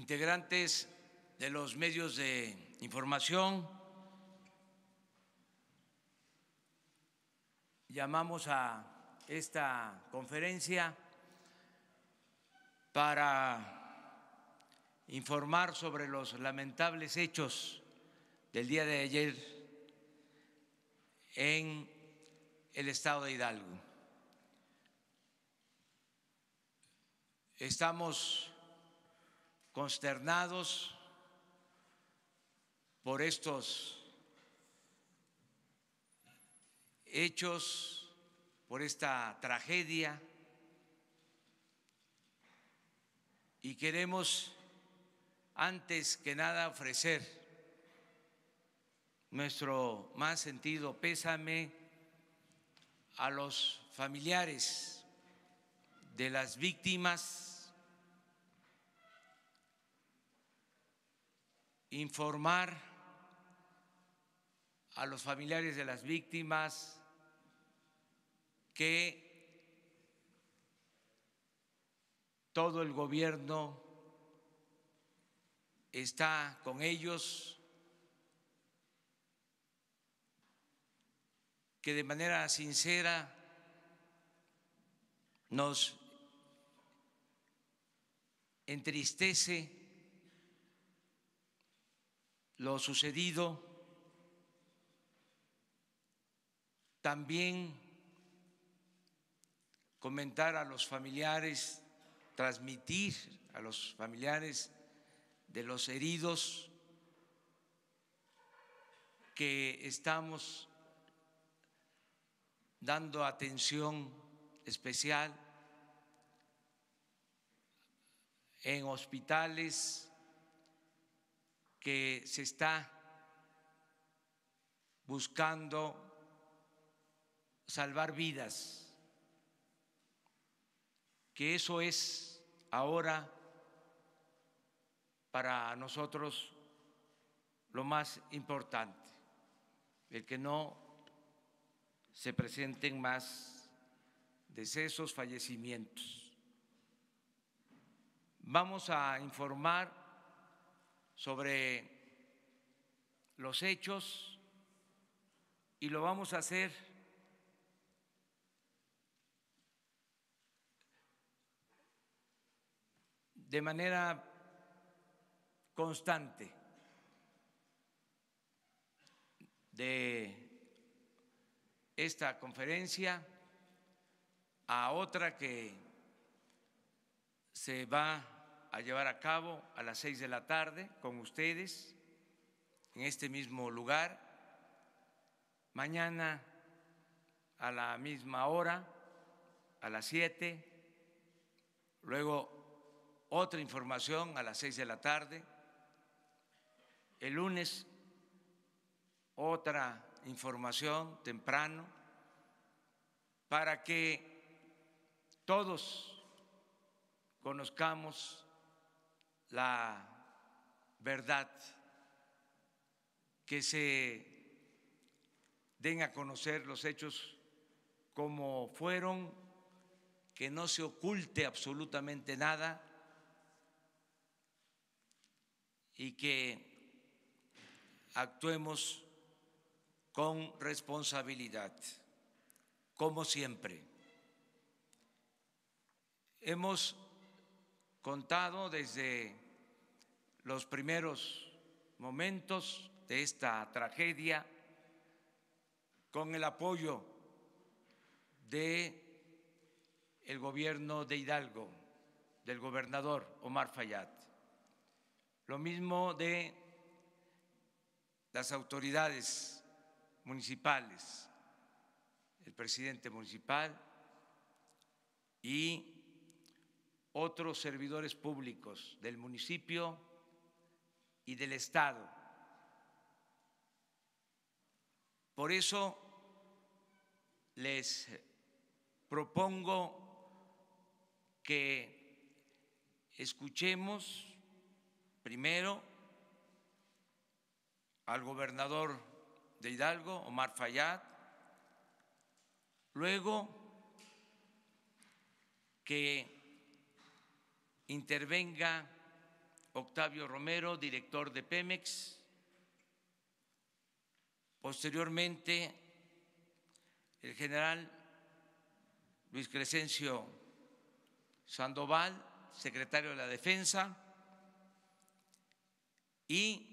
integrantes de los medios de información, llamamos a esta conferencia para informar sobre los lamentables hechos del día de ayer en el estado de Hidalgo. Estamos consternados por estos hechos, por esta tragedia, y queremos antes que nada ofrecer nuestro más sentido pésame a los familiares de las víctimas, informar a los familiares de las víctimas que todo el gobierno está con ellos, que de manera sincera nos entristece lo sucedido. También comentar a los familiares, transmitir a los familiares de los heridos que estamos dando atención especial en hospitales, que se está buscando salvar vidas, que eso es ahora para nosotros lo más importante, el que no se presenten más decesos, fallecimientos. Vamos a informar sobre los hechos y lo vamos a hacer de manera constante. De esta conferencia a otra que se va a llevar a cabo a las 6 de la tarde con ustedes en este mismo lugar, mañana a la misma hora, a las 7, luego otra información a las 6 de la tarde, el lunes otra información temprano, para que todos conozcamos la verdad, que se den a conocer los hechos como fueron, que no se oculte absolutamente nada y que actuemos con responsabilidad, como siempre. Hemos contado desde los primeros momentos de esta tragedia con el apoyo del gobierno de Hidalgo, del gobernador Omar Fayad, lo mismo de las autoridades municipales, el presidente municipal y otros servidores públicos del municipio y del estado. Por eso les propongo que escuchemos primero al gobernador de Hidalgo, Omar Fayad, luego que intervenga Octavio Romero, director de Pemex. Posteriormente, el general Luis Crescencio Sandoval, secretario de la Defensa, y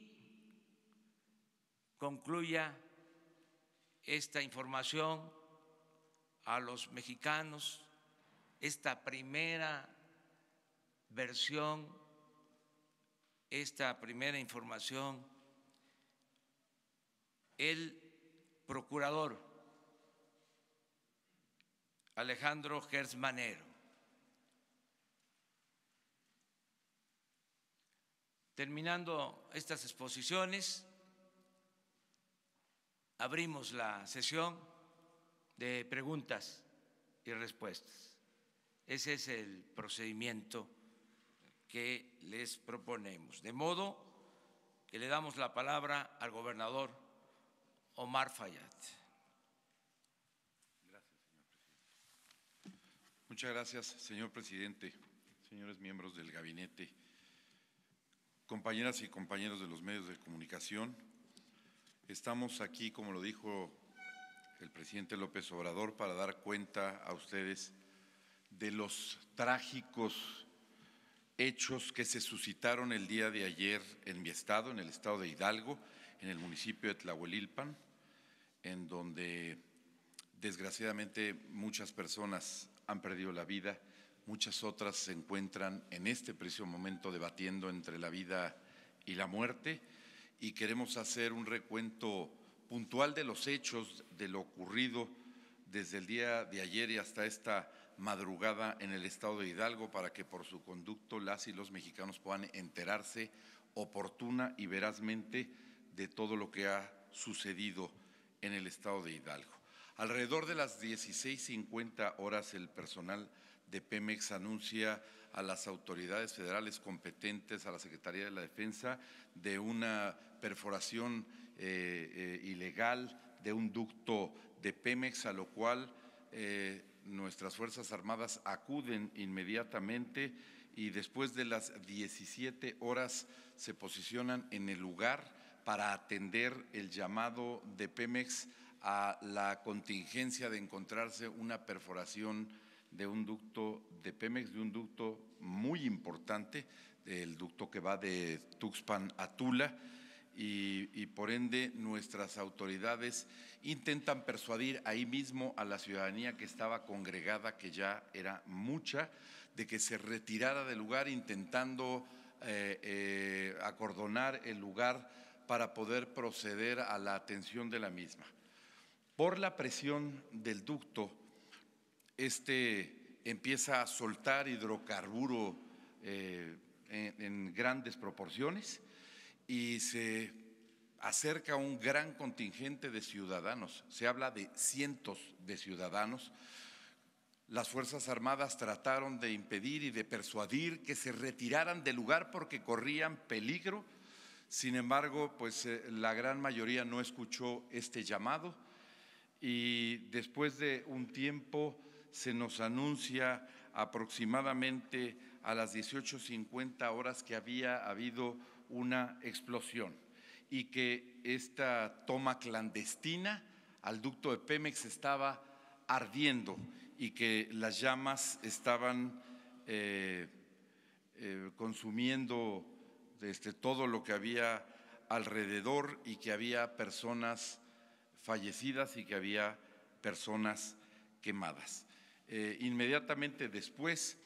concluya esta información a los mexicanos, esta primera versión, esta primera información, el procurador Alejandro Gertz Manero. Terminando estas exposiciones, abrimos la sesión de preguntas y respuestas. Ese es el procedimiento que les proponemos. De modo que le damos la palabra al gobernador Omar Fayad. Muchas gracias, señor presidente, señores miembros del gabinete, compañeras y compañeros de los medios de comunicación. Estamos aquí, como lo dijo el presidente López Obrador, para dar cuenta a ustedes de los trágicos hechos que se suscitaron el día de ayer en mi estado, en el estado de Hidalgo, en el municipio de Tlahuelilpan, en donde desgraciadamente muchas personas han perdido la vida, muchas otras se encuentran en este preciso momento debatiendo entre la vida y la muerte, y queremos hacer un recuento puntual de los hechos, de lo ocurrido desde el día de ayer y hasta esta madrugada en el estado de Hidalgo, para que por su conducto las y los mexicanos puedan enterarse oportuna y verazmente de todo lo que ha sucedido en el estado de Hidalgo. Alrededor de las 16:50 horas, el personal de Pemex anuncia a las autoridades federales competentes, a la Secretaría de la Defensa, de una perforación ilegal de un ducto de Pemex, a lo cual nuestras Fuerzas Armadas acuden inmediatamente y después de las 17 horas se posicionan en el lugar para atender el llamado de Pemex a la contingencia de encontrarse una perforación de un ducto de Pemex, de un ducto muy importante, el ducto que va de Tuxpan a Tula, y por ende nuestras autoridades intentan persuadir ahí mismo a la ciudadanía que estaba congregada, que ya era mucha, de que se retirara del lugar, intentando acordonar el lugar para poder proceder a la atención de la misma. Por la presión del ducto, empieza a soltar hidrocarburo en grandes proporciones y se acerca un gran contingente de ciudadanos. Se habla de cientos de ciudadanos. Las Fuerzas Armadas trataron de impedir y de persuadir que se retiraran del lugar porque corrían peligro. Sin embargo, pues la gran mayoría no escuchó este llamado, y después de un tiempo se nos anuncia aproximadamente a las 18:50 horas que había habido una explosión y que esta toma clandestina al ducto de Pemex estaba ardiendo y que las llamas estaban consumiendo todo lo que había alrededor, y que había personas fallecidas y que había personas quemadas. Inmediatamente después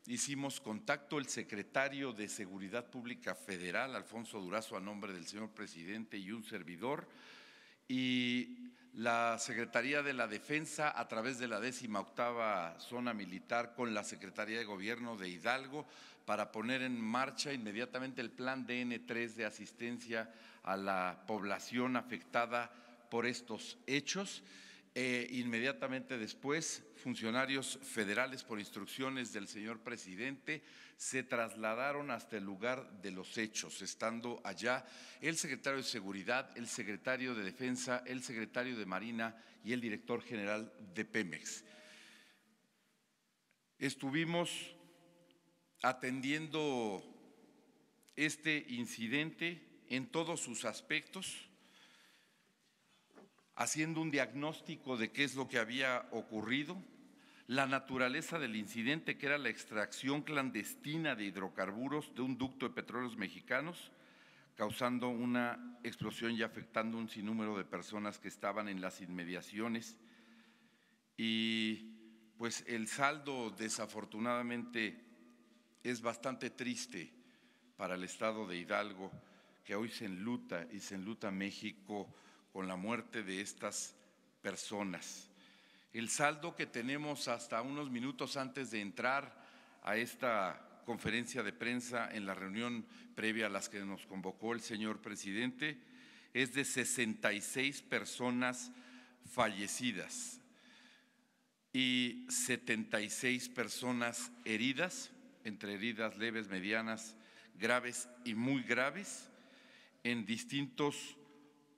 hicimos contacto el secretario de Seguridad Pública Federal, Alfonso Durazo, a nombre del señor presidente y un servidor, y la Secretaría de la Defensa a través de la 18ª Zona Militar con la Secretaría de Gobierno de Hidalgo para poner en marcha inmediatamente el plan DN3 de asistencia a la población afectada por estos hechos. Inmediatamente después, funcionarios federales, por instrucciones del señor presidente, se trasladaron hasta el lugar de los hechos, estando allá el secretario de Seguridad, el secretario de Defensa, el secretario de Marina y el director general de Pemex. Estuvimos atendiendo este incidente en todos sus aspectos, haciendo un diagnóstico de qué es lo que había ocurrido, la naturaleza del incidente, que era la extracción clandestina de hidrocarburos de un ducto de Petróleos Mexicanos, causando una explosión y afectando un sinnúmero de personas que estaban en las inmediaciones. Y pues el saldo, desafortunadamente, es bastante triste para el estado de Hidalgo, que hoy se enluta y se enluta México con la muerte de estas personas. El saldo que tenemos hasta unos minutos antes de entrar a esta conferencia de prensa en la reunión previa a las que nos convocó el señor presidente es de 66 personas fallecidas y 76 personas heridas, entre heridas leves, medianas, graves y muy graves, en distintos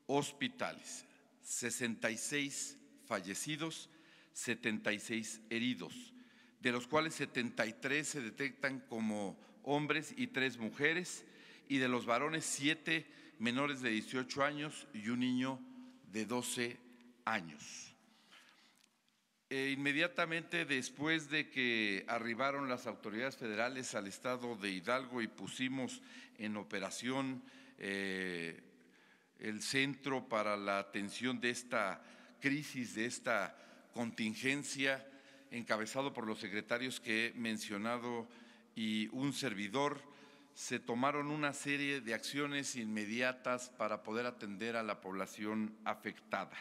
hospitales. 66 fallecidos, 76 heridos, de los cuales 73 se detectan como hombres y 3 mujeres, y de los varones 7 menores de 18 años y un niño de 12 años. Inmediatamente después de que arribaron las autoridades federales al estado de Hidalgo y pusimos en operación el Centro para la Atención de esta crisis, de esta contingencia, encabezado por los secretarios que he mencionado y un servidor, se tomaron una serie de acciones inmediatas para poder atender a la población afectada.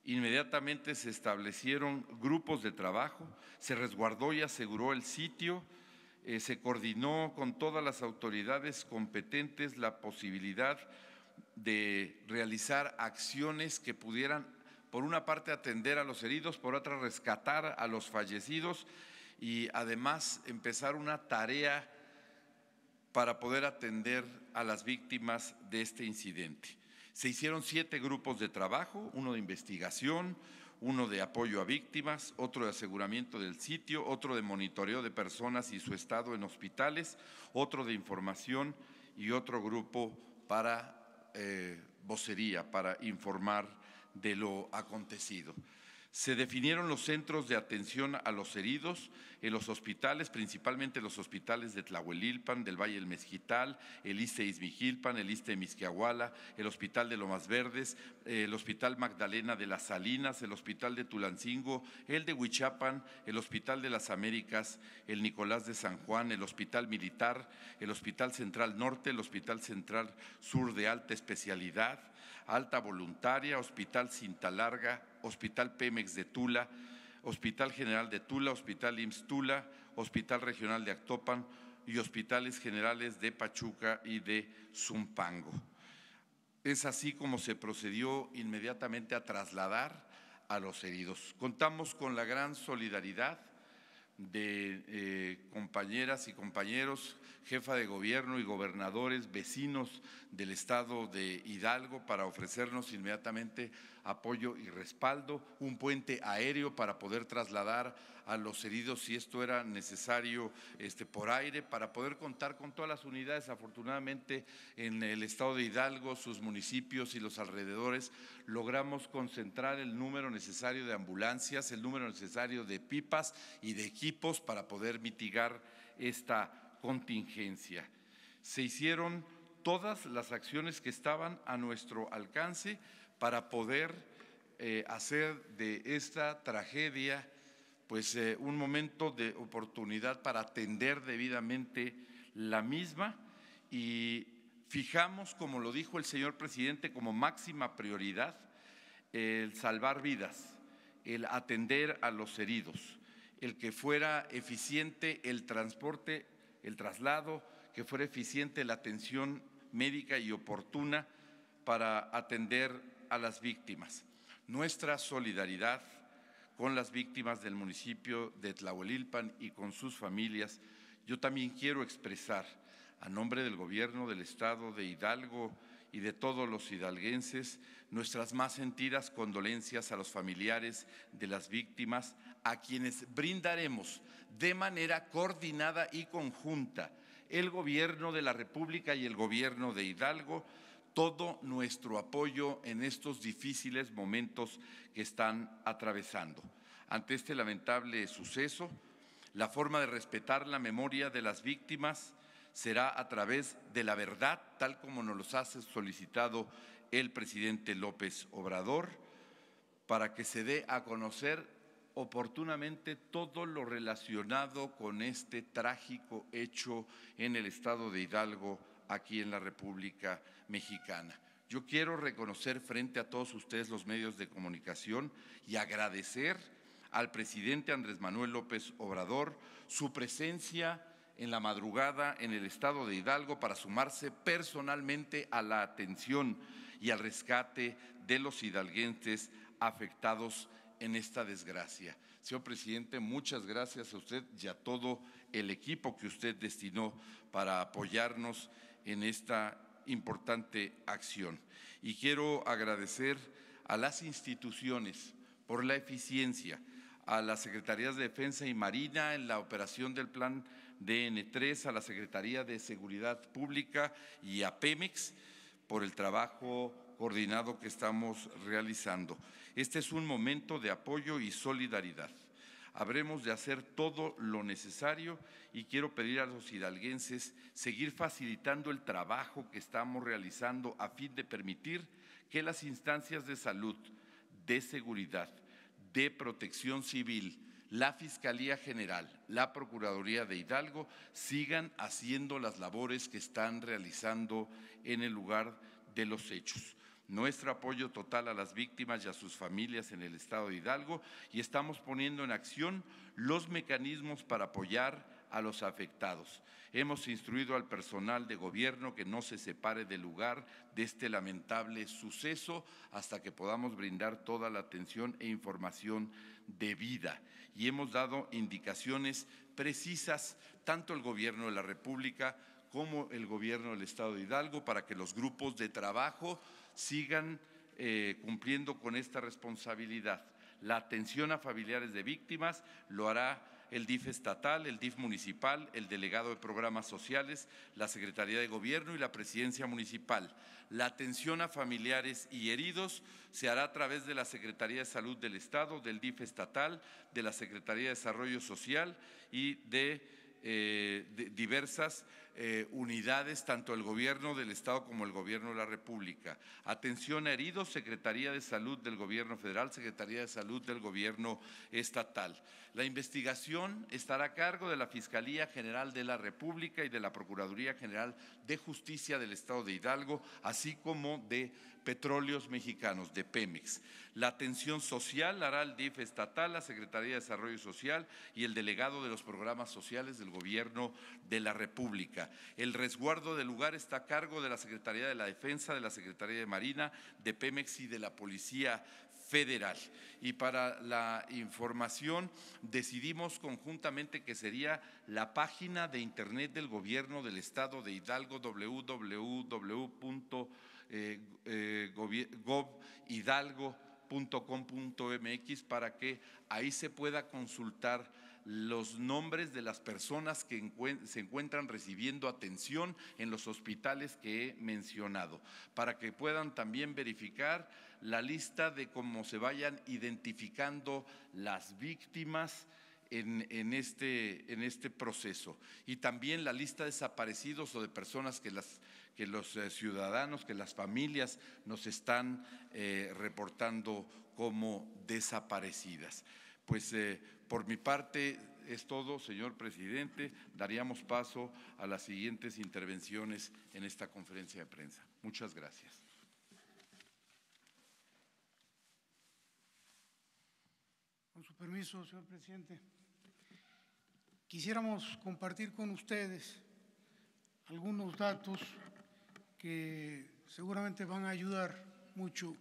Inmediatamente se establecieron grupos de trabajo, se resguardó y aseguró el sitio, se coordinó con todas las autoridades competentes la posibilidad de realizar acciones que pudieran, por una parte, atender a los heridos, por otra, rescatar a los fallecidos y además empezar una tarea para poder atender a las víctimas de este incidente. Se hicieron 7 grupos de trabajo, uno de investigación, uno de apoyo a víctimas, otro de aseguramiento del sitio, otro de monitoreo de personas y su estado en hospitales, otro de información y otro grupo para vocería, para informar de lo acontecido. Se definieron los centros de atención a los heridos en los hospitales, principalmente los hospitales de Tlahuelilpan, del Valle del Mezquital, el ISSSTE Izmijilpan, el ISSSTE Mixquiahuala, el Hospital de Lomas Verdes, el Hospital Magdalena de las Salinas, el Hospital de Tulancingo, el de Huichapan, el Hospital de las Américas, el Nicolás de San Juan, el Hospital Militar, el Hospital Central Norte, el Hospital Central Sur de Alta Especialidad, Alta Voluntaria, Hospital Cinta Larga, Hospital Pemex de Tula, Hospital General de Tula, Hospital IMSS Tula, Hospital Regional de Actopan y Hospitales Generales de Pachuca y de Zumpango. Es así como se procedió inmediatamente a trasladar a los heridos. Contamos con la gran solidaridad de compañeras y compañeros, jefa de gobierno y gobernadores, vecinos del estado de Hidalgo, para ofrecernos inmediatamente apoyo y respaldo, un puente aéreo para poder trasladar a los heridos si esto era necesario por aire, para poder contar con todas las unidades. Afortunadamente en el estado de Hidalgo, sus municipios y los alrededores, logramos concentrar el número necesario de ambulancias, el número necesario de pipas y de equipos para poder mitigar esta contingencia. Se hicieron todas las acciones que estaban a nuestro alcance para poder hacer de esta tragedia pues un momento de oportunidad para atender debidamente la misma, y fijamos, como lo dijo el señor presidente, como máxima prioridad el salvar vidas, el atender a los heridos, el que fuera eficiente el transporte, el traslado, que fuera eficiente la atención médica y oportuna para atender a las víctimas. Nuestra solidaridad con las víctimas del municipio de Tlahuelilpan y con sus familias. Yo también quiero expresar, a nombre del gobierno del estado de Hidalgo y de todos los hidalguenses, nuestras más sentidas condolencias a los familiares de las víctimas, a quienes brindaremos de manera coordinada y conjunta el Gobierno de la República y el Gobierno de Hidalgo todo nuestro apoyo en estos difíciles momentos que están atravesando. Ante este lamentable suceso, la forma de respetar la memoria de las víctimas será a través de la verdad, tal como nos los ha solicitado el presidente López Obrador, para que se dé a conocer oportunamente todo lo relacionado con este trágico hecho en el estado de Hidalgo, aquí en la República Mexicana. Yo quiero reconocer frente a todos ustedes, los medios de comunicación, y agradecer al presidente Andrés Manuel López Obrador su presencia en la madrugada en el estado de Hidalgo para sumarse personalmente a la atención y al rescate de los hidalguenses afectados en esta desgracia. Señor presidente, muchas gracias a usted y a todo el equipo que usted destinó para apoyarnos en esta importante acción. Y quiero agradecer a las instituciones por la eficiencia, a las Secretarías de Defensa y Marina en la operación del Plan DN3, a la Secretaría de Seguridad Pública y a Pemex por el trabajo coordinado que estamos realizando. Este es un momento de apoyo y solidaridad. Habremos de hacer todo lo necesario y quiero pedir a los hidalguenses seguir facilitando el trabajo que estamos realizando a fin de permitir que las instancias de salud, de seguridad, de protección civil, la Fiscalía General, la Procuraduría de Hidalgo sigan haciendo las labores que están realizando en el lugar de los hechos. Nuestro apoyo total a las víctimas y a sus familias en el estado de Hidalgo, y estamos poniendo en acción los mecanismos para apoyar a los afectados. Hemos instruido al personal de gobierno que no se separe del lugar de este lamentable suceso hasta que podamos brindar toda la atención e información debida. Y hemos dado indicaciones precisas, tanto el Gobierno de la República como el Gobierno del Estado de Hidalgo, para que los grupos de trabajo sigan cumpliendo con esta responsabilidad. La atención a familiares de víctimas lo hará el DIF estatal, el DIF municipal, el delegado de programas sociales, la Secretaría de Gobierno y la Presidencia municipal. La atención a familiares y heridos se hará a través de la Secretaría de Salud del Estado, del DIF estatal, de la Secretaría de Desarrollo Social y de diversas unidades, tanto el Gobierno del Estado como el Gobierno de la República. Atención a heridos, Secretaría de Salud del Gobierno Federal, Secretaría de Salud del Gobierno Estatal. La investigación estará a cargo de la Fiscalía General de la República y de la Procuraduría General de Justicia del Estado de Hidalgo, así como de Petróleos Mexicanos, de Pemex. La atención social la hará el DIF estatal, la Secretaría de Desarrollo Social y el delegado de los programas sociales del Gobierno de la República. El resguardo del lugar está a cargo de la Secretaría de la Defensa, de la Secretaría de Marina, de Pemex y de la Policía Federal. Y para la información, decidimos conjuntamente que sería la página de internet del Gobierno del Estado de Hidalgo, www.govhidalgo.com.mx, para que ahí se pueda consultar los nombres de las personas que se encuentran recibiendo atención en los hospitales que he mencionado, para que puedan también verificar la lista de cómo se vayan identificando las víctimas en este proceso, y también la lista de desaparecidos o de personas que los ciudadanos, que las familias nos están reportando como desaparecidas. Pues por mi parte es todo, señor presidente. Daríamos paso a las siguientes intervenciones en esta conferencia de prensa. Muchas gracias. Con su permiso, señor presidente. Quisiéramos compartir con ustedes algunos datos que seguramente van a ayudar mucho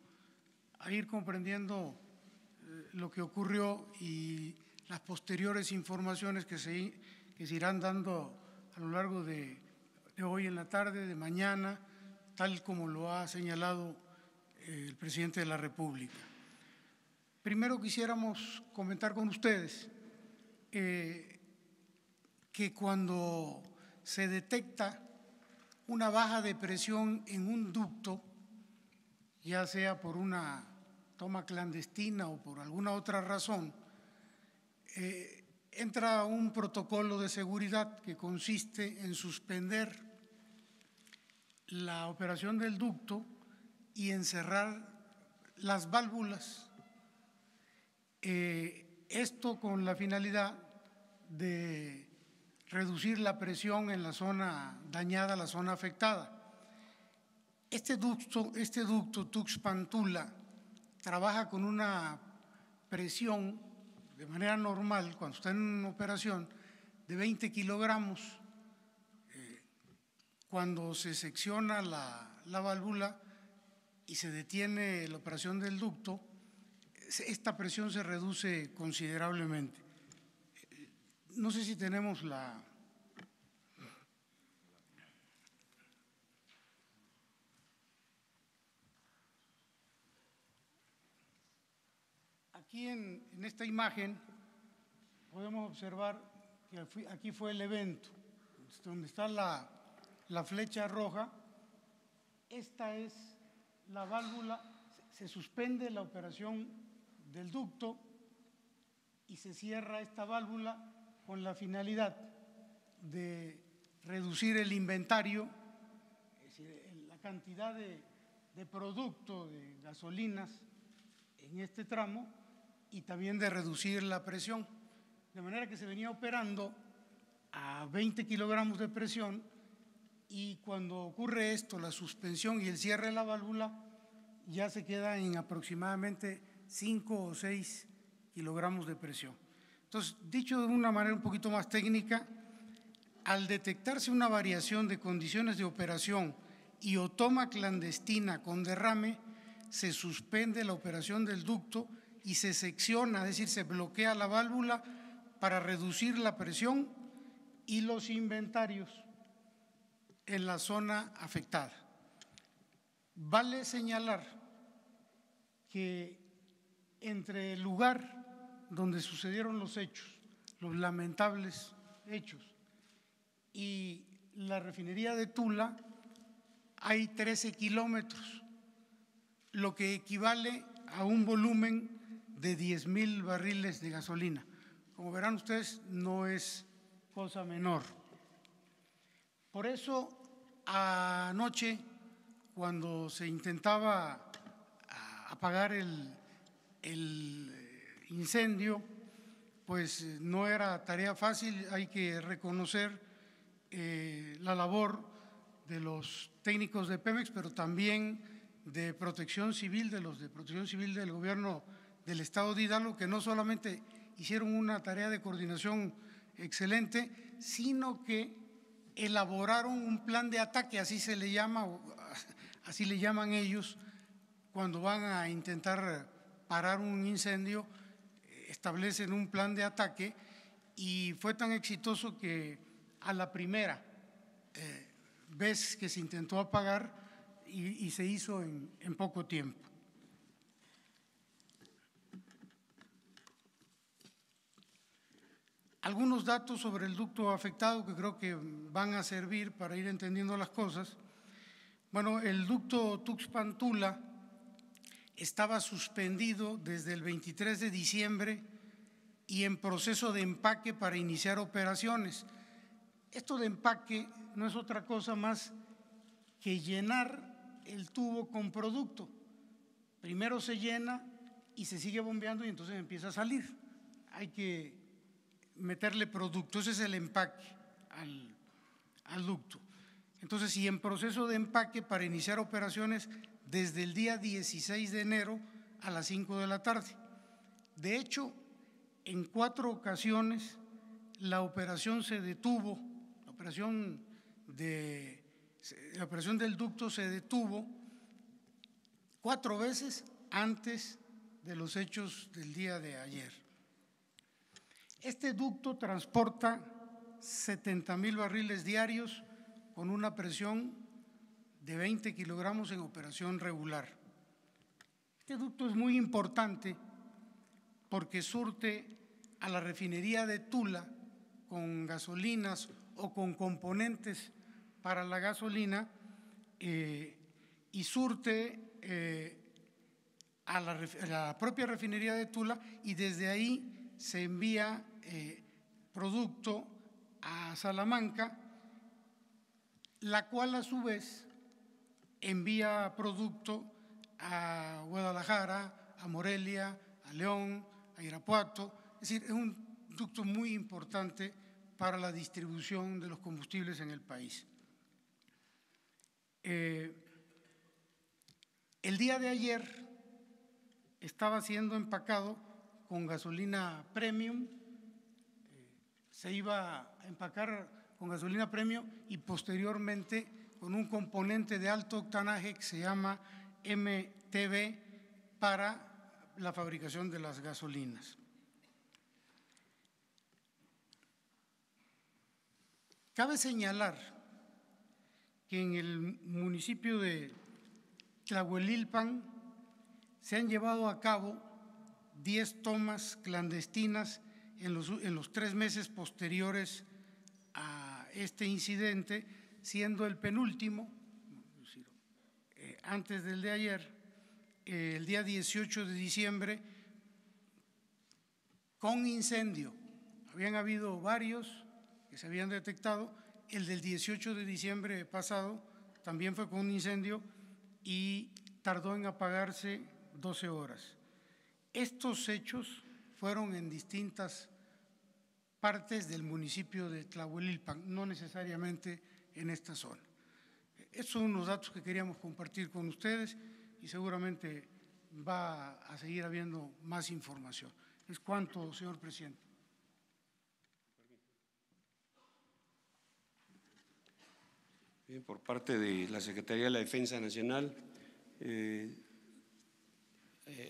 a ir comprendiendo lo que ocurrió y las posteriores informaciones que se irán dando a lo largo de hoy en la tarde, de mañana, tal como lo ha señalado el presidente de la República. Primero quisiéramos comentar con ustedes que cuando se detecta una baja de presión en un ducto, ya sea por una toma clandestina o por alguna otra razón, entra un protocolo de seguridad que consiste en suspender la operación del ducto y en cerrar las válvulas. Esto con la finalidad de reducir la presión en la zona dañada, la zona afectada. Este ducto Tuxpan-Tula, trabaja con una presión de manera normal, cuando está en una operación, de 20 kilogramos. Cuando se secciona la válvula y se detiene la operación del ducto, esta presión se reduce considerablemente. No sé si tenemos la… Aquí en esta imagen podemos observar que aquí fue el evento, donde está la flecha roja. Esta es la válvula, se suspende la operación del ducto y se cierra esta válvula con la finalidad de reducir el inventario, es decir, la cantidad de producto, de gasolinas en este tramo, y también de reducir la presión. De manera que se venía operando a 20 kilogramos de presión, y cuando ocurre esto, la suspensión y el cierre de la válvula, ya se queda en aproximadamente 5 o 6 kilogramos de presión. Entonces, dicho de una manera un poquito más técnica, al detectarse una variación de condiciones de operación y o toma clandestina con derrame, se suspende la operación del ducto y se secciona, es decir, se bloquea la válvula para reducir la presión y los inventarios en la zona afectada. Vale señalar que entre el lugar donde sucedieron los hechos, los lamentables hechos, y la refinería de Tula hay 13 kilómetros, lo que equivale a un volumen de 10,000 barriles de gasolina. Como verán ustedes, no es cosa menor. Por eso, anoche, cuando se intentaba apagar el incendio, pues no era tarea fácil. Hay que reconocer la labor de los técnicos de Pemex, pero también de Protección Civil, de los de Protección Civil del gobierno del estado de Hidalgo, que no solamente hicieron una tarea de coordinación excelente, sino que elaboraron un plan de ataque, así se le llama, así le llaman ellos, cuando van a intentar parar un incendio, establecen un plan de ataque, y fue tan exitoso que a la primera vez que se intentó apagar y se hizo en poco tiempo. Algunos datos sobre el ducto afectado que creo que van a servir para ir entendiendo las cosas. Bueno, el ducto Tuxpan-Tula estaba suspendido desde el 23 de diciembre y en proceso de empaque para iniciar operaciones. Esto de empaque no es otra cosa más que llenar el tubo con producto. Primero se llena y se sigue bombeando y entonces empieza a salir. Hay que meterle producto, ese es el empaque al ducto. Entonces, y en proceso de empaque para iniciar operaciones desde el día 16 de enero a las 5 de la tarde. De hecho, en 4 ocasiones la operación se detuvo, la operación del ducto se detuvo 4 veces antes de los hechos del día de ayer. Este ducto transporta 70,000 barriles diarios con una presión de 20 kilogramos en operación regular. Este ducto es muy importante porque surte a la refinería de Tula con gasolinas o con componentes para la gasolina y surte a la propia refinería de Tula, y desde ahí se envía producto a Salamanca, la cual a su vez envía producto a Guadalajara, a Morelia, a León, a Irapuato. Es decir, es un ducto muy importante para la distribución de los combustibles en el país. El día de ayer estaba siendo empacado con gasolina premium, se iba a empacar con gasolina premium y posteriormente con un componente de alto octanaje que se llama MTB para la fabricación de las gasolinas. Cabe señalar que en el municipio de Tlahuelilpan se han llevado a cabo 10 tomas clandestinas en los 3 meses posteriores a este incidente, siendo el penúltimo, antes del de ayer, el día 18 de diciembre, con incendio. Habían habido varios que se habían detectado. El del 18 de diciembre pasado también fue con un incendio y tardó en apagarse 12 horas. Estos hechos fueron en distintas partes del municipio de Tlahuelilpan, no necesariamente en esta zona. Estos son unos datos que queríamos compartir con ustedes y seguramente va a seguir habiendo más información. Es cuanto, señor presidente. Bien, por parte de la Secretaría de la Defensa Nacional,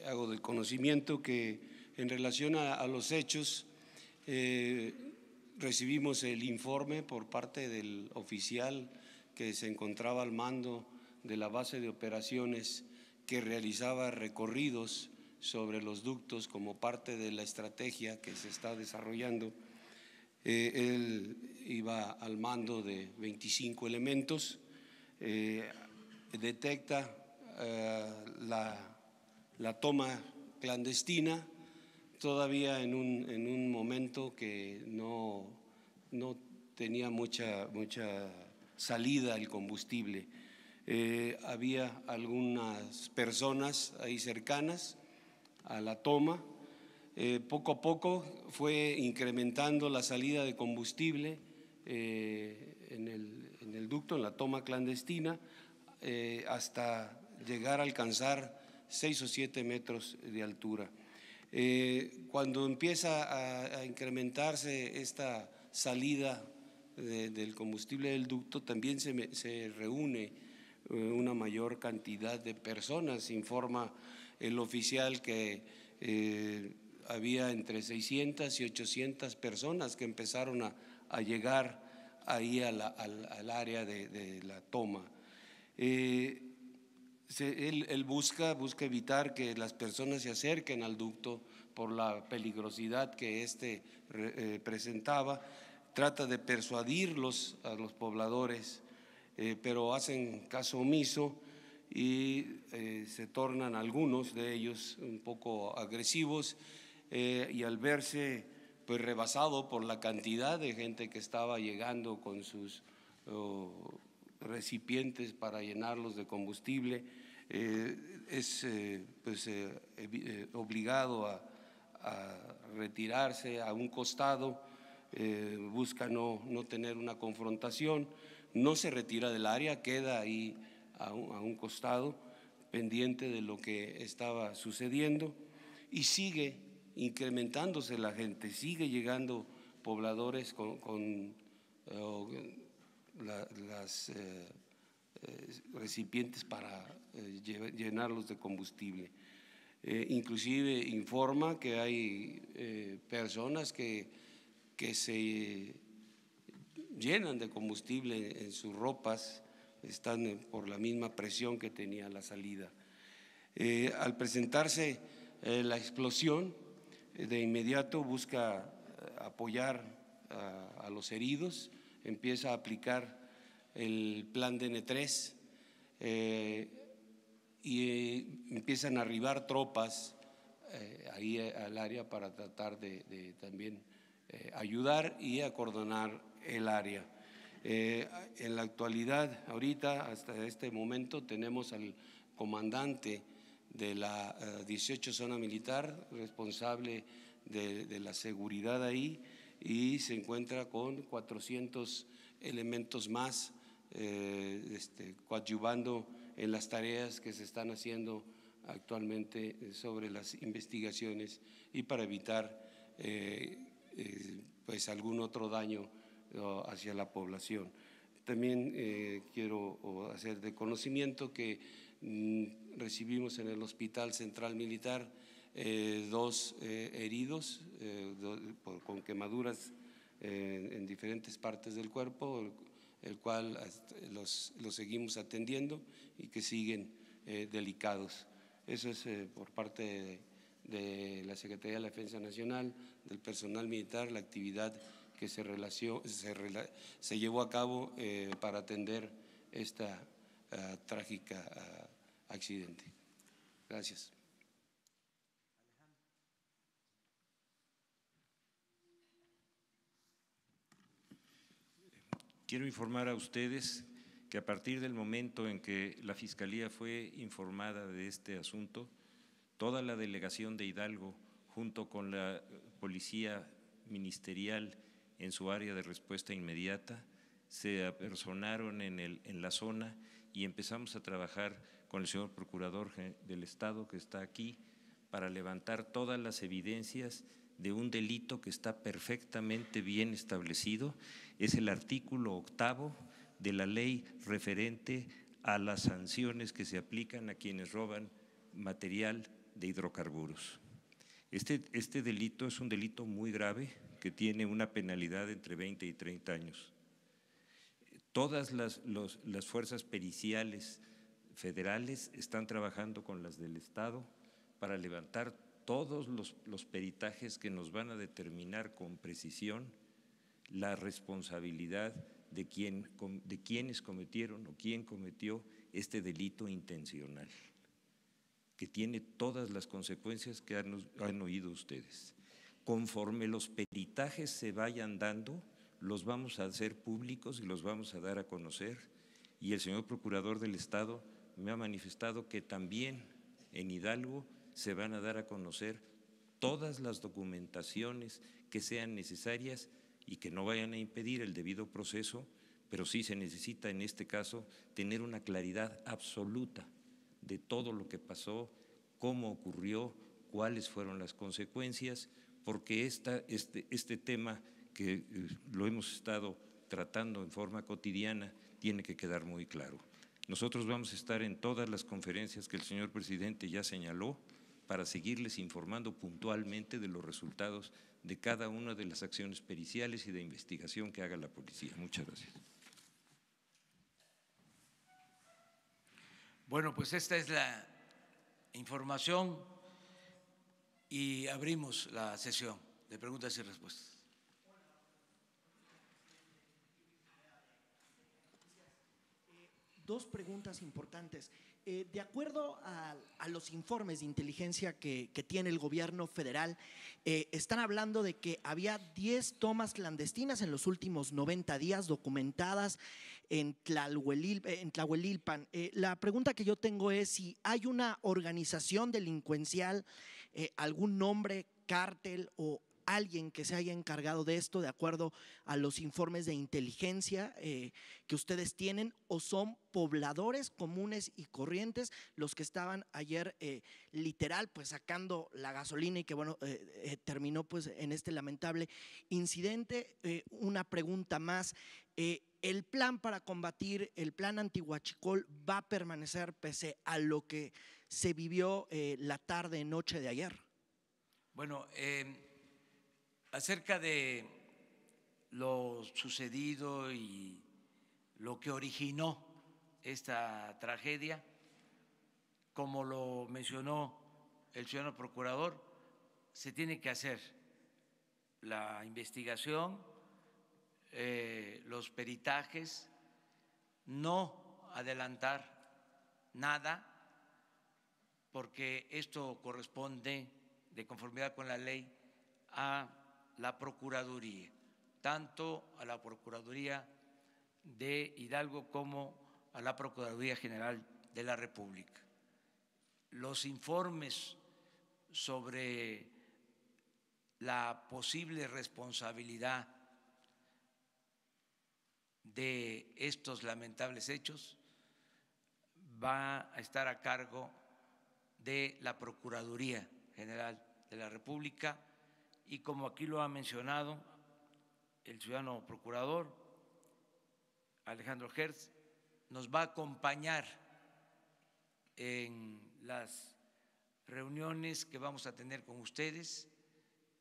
hago del conocimiento que en relación a los hechos recibimos el informe por parte del oficial que se encontraba al mando de la base de operaciones que realizaba recorridos sobre los ductos como parte de la estrategia que se está desarrollando. Él iba al mando de 25 elementos, detecta la toma clandestina, todavía en un momento que no tenía mucha salida el combustible. Había algunas personas ahí cercanas a la toma. Poco a poco fue incrementando la salida de combustible en el ducto, en la toma clandestina, hasta llegar a alcanzar 6 o 7 metros de altura. Cuando empieza a incrementarse esta salida del combustible del ducto, también se reúne una mayor cantidad de personas. Informa el oficial que había entre 600 y 800 personas que empezaron a llegar ahí al área de la toma. Él busca evitar que las personas se acerquen al ducto por la peligrosidad que presentaba. Trata de persuadirlos a los pobladores, pero hacen caso omiso y se tornan algunos de ellos un poco agresivos, y al verse pues rebasado por la cantidad de gente que estaba llegando con sus recipientes para llenarlos de combustible, es obligado a retirarse a un costado. Busca no tener una confrontación, no se retira del área, queda ahí a un costado pendiente de lo que estaba sucediendo, y sigue incrementándose la gente, sigue llegando pobladores con las recipientes para llenarlos de combustible. Inclusive informa que hay personas que se llenan de combustible en sus ropas, están por la misma presión que tenía la salida. Al presentarse la explosión, de inmediato busca apoyar a los heridos. empieza a aplicar el plan DN3 y empiezan a arribar tropas ahí al área para tratar de también ayudar y acordonar el área. En la actualidad, ahorita, hasta este momento, tenemos al comandante de la 18 Zona Militar, responsable de la seguridad ahí, y se encuentra con 400 elementos más coadyuvando en las tareas que se están haciendo actualmente sobre las investigaciones y para evitar pues algún otro daño hacia la población. También quiero hacer de conocimiento que recibimos en el Hospital Central Militar 2 heridos con quemaduras en diferentes partes del cuerpo, el cual los seguimos atendiendo y que siguen delicados. Eso es por parte de la Secretaría de la Defensa Nacional, del personal militar, la actividad que se llevó a cabo para atender esta trágica accidente. Gracias. Quiero informar a ustedes que a partir del momento en que la Fiscalía fue informada de este asunto, toda la delegación de Hidalgo, junto con la Policía Ministerial en su área de respuesta inmediata, se apersonaron en la zona y empezamos a trabajar con el señor Procurador del Estado, que está aquí, para levantar todas las evidencias de un delito que está perfectamente bien establecido. Es el artículo 8º de la ley referente a las sanciones que se aplican a quienes roban material de hidrocarburos. Este delito es un delito muy grave que tiene una penalidad entre 20 y 30 años. Todas las fuerzas periciales federales están trabajando con las del Estado para levantar todos los peritajes que nos van a determinar con precisión la responsabilidad de quienes cometieron o quién cometió este delito intencional, que tiene todas las consecuencias que han oído ustedes. Conforme los peritajes se vayan dando, los vamos a hacer públicos y los vamos a dar a conocer, y el señor Procurador del Estado me ha manifestado que también en Hidalgo se van a dar a conocer todas las documentaciones que sean necesarias y que no vayan a impedir el debido proceso, pero sí se necesita en este caso tener una claridad absoluta de todo lo que pasó, cómo ocurrió, cuáles fueron las consecuencias, porque este tema que lo hemos estado tratando en forma cotidiana tiene que quedar muy claro. Nosotros vamos a estar en todas las conferencias que el señor presidente ya señaló para seguirles informando puntualmente de los resultados de cada una de las acciones periciales y de investigación que haga la policía. Muchas gracias. Bueno, pues esta es la información y abrimos la sesión de preguntas y respuestas. Dos preguntas importantes. De acuerdo a los informes de inteligencia que tiene el gobierno federal, están hablando de que había 10 tomas clandestinas en los últimos 90 días documentadas en Tlahuelilpan. La pregunta que yo tengo es si hay una organización delincuencial, algún nombre, cártel o alguien que se haya encargado de esto de acuerdo a los informes de inteligencia que ustedes tienen, o son pobladores comunes y corrientes los que estaban ayer literal pues sacando la gasolina y que bueno terminó pues en este lamentable incidente. Una pregunta más, ¿el plan para combatir, el plan antihuachicol va a permanecer pese a lo que se vivió la tarde noche de ayer? Bueno, acerca de lo sucedido y lo que originó esta tragedia, como lo mencionó el señor procurador, se tiene que hacer la investigación, los peritajes, no adelantar nada, porque esto corresponde, de conformidad con la ley, a la Procuraduría, tanto a la Procuraduría de Hidalgo como a la Procuraduría General de la República. Los informes sobre la posible responsabilidad de estos lamentables hechos va a estar a cargo de la Procuraduría General de la República y, como aquí lo ha mencionado el ciudadano procurador Alejandro Hertz, nos va a acompañar en las reuniones que vamos a tener con ustedes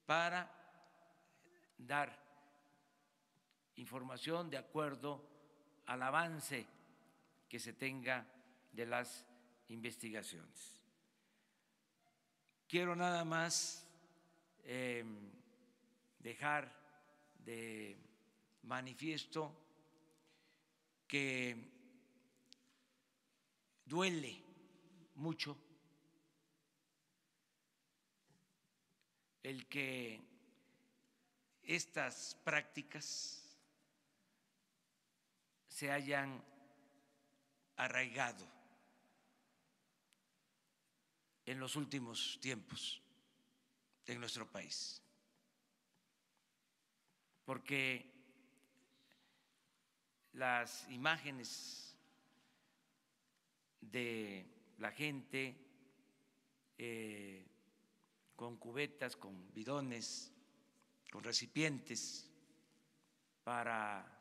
para dar información de acuerdo al avance que se tenga de las investigaciones. Quiero nada más dejar de manifiesto que duele mucho el que estas prácticas se hayan arraigado en los últimos tiempos en nuestro país, porque las imágenes de la gente con cubetas, con bidones, con recipientes para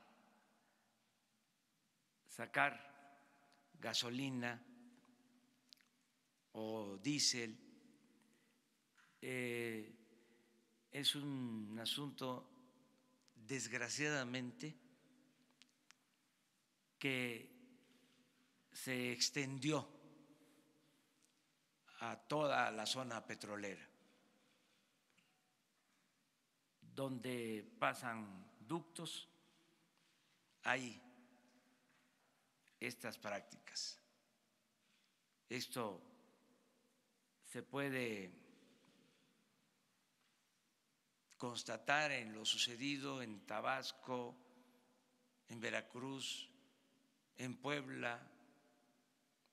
sacar gasolina o diésel, es un asunto, desgraciadamente, que se extendió a toda la zona petrolera, donde pasan ductos, hay estas prácticas. Esto se puede constatar en lo sucedido en Tabasco, en Veracruz, en Puebla,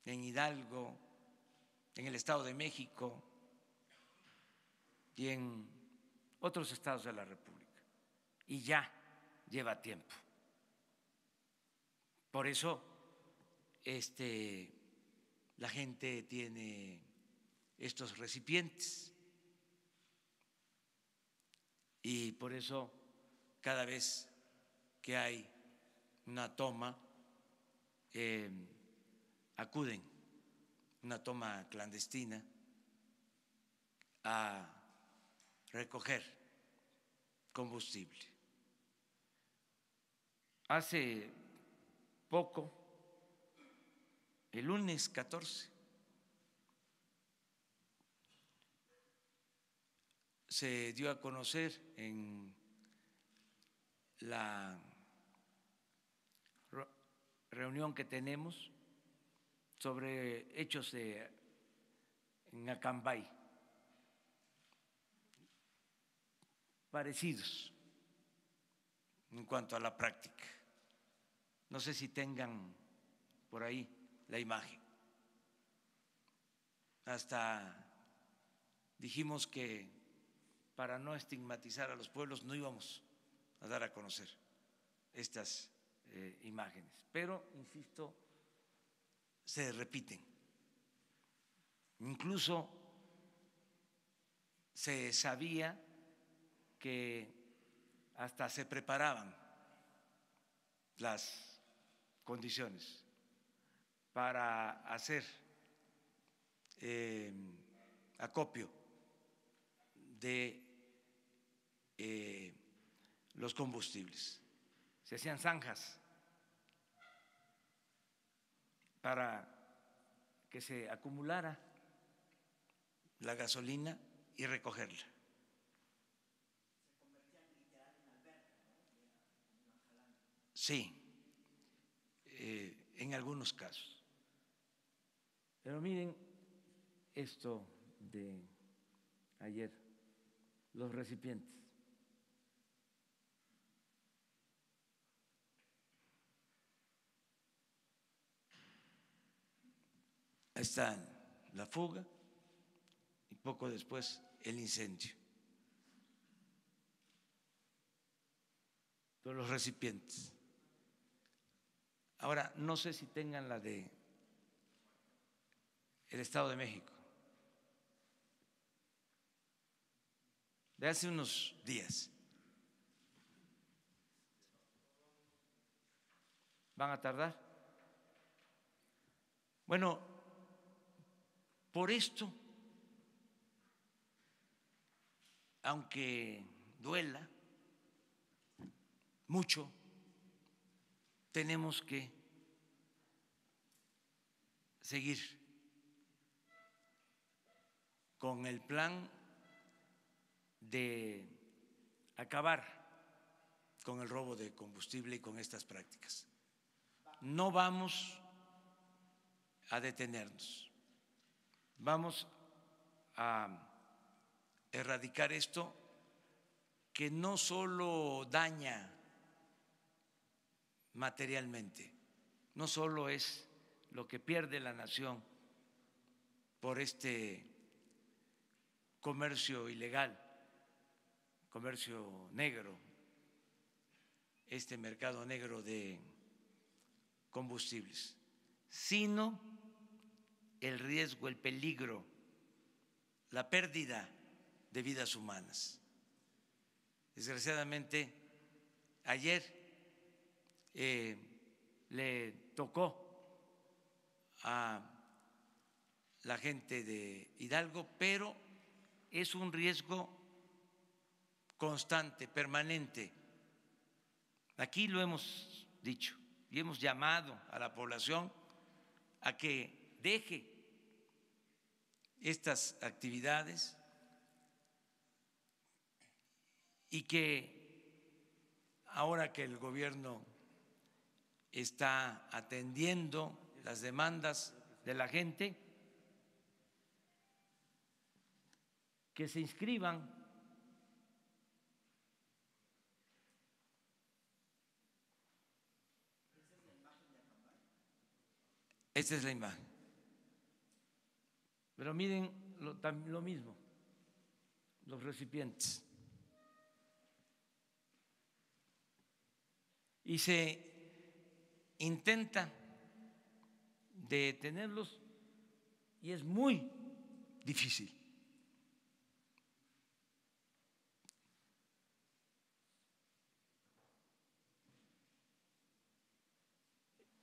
en Hidalgo, en el Estado de México y en otros estados de la República. Y ya lleva tiempo. Por eso la gente tiene estos recipientes y por eso cada vez que hay una toma acuden, una toma clandestina, a recoger combustible. Hace poco, el lunes 14, se dio a conocer en la reunión que tenemos sobre hechos en Acambay, parecidos en cuanto a la práctica. No sé si tengan por ahí la imagen. Hasta dijimos que para no estigmatizar a los pueblos no íbamos a dar a conocer estas imágenes, pero insisto, se repiten. Incluso se sabía que hasta se preparaban las condiciones para hacer acopio de los combustibles. Se hacían zanjas para que se acumulara la gasolina y recogerla. sí, en algunos casos. Pero miren esto de ayer, los recipientes. Ahí está la fuga y poco después el incendio. Todos los recipientes. Ahora, no sé si tengan la de el Estado de México, de hace unos días. ¿Van a tardar? Bueno, por esto, aunque duela mucho, tenemos que seguir con el plan de acabar con el robo de combustible y con estas prácticas. No vamos a detenernos, vamos a erradicar esto que no solo daña materialmente, no solo es lo que pierde la nación por este comercio ilegal, comercio negro, este mercado negro de combustibles, sino el riesgo, el peligro, la pérdida de vidas humanas. Desgraciadamente, ayer le tocó a la gente de Hidalgo, pero es un riesgo constante, permanente. Aquí lo hemos dicho y hemos llamado a la población a que deje estas actividades y que ahora que el gobierno está atendiendo las demandas de la gente, que se inscriban. Esta es la imagen. Pero miren lo mismo, los recipientes. Y se intenta detenerlos y es muy difícil.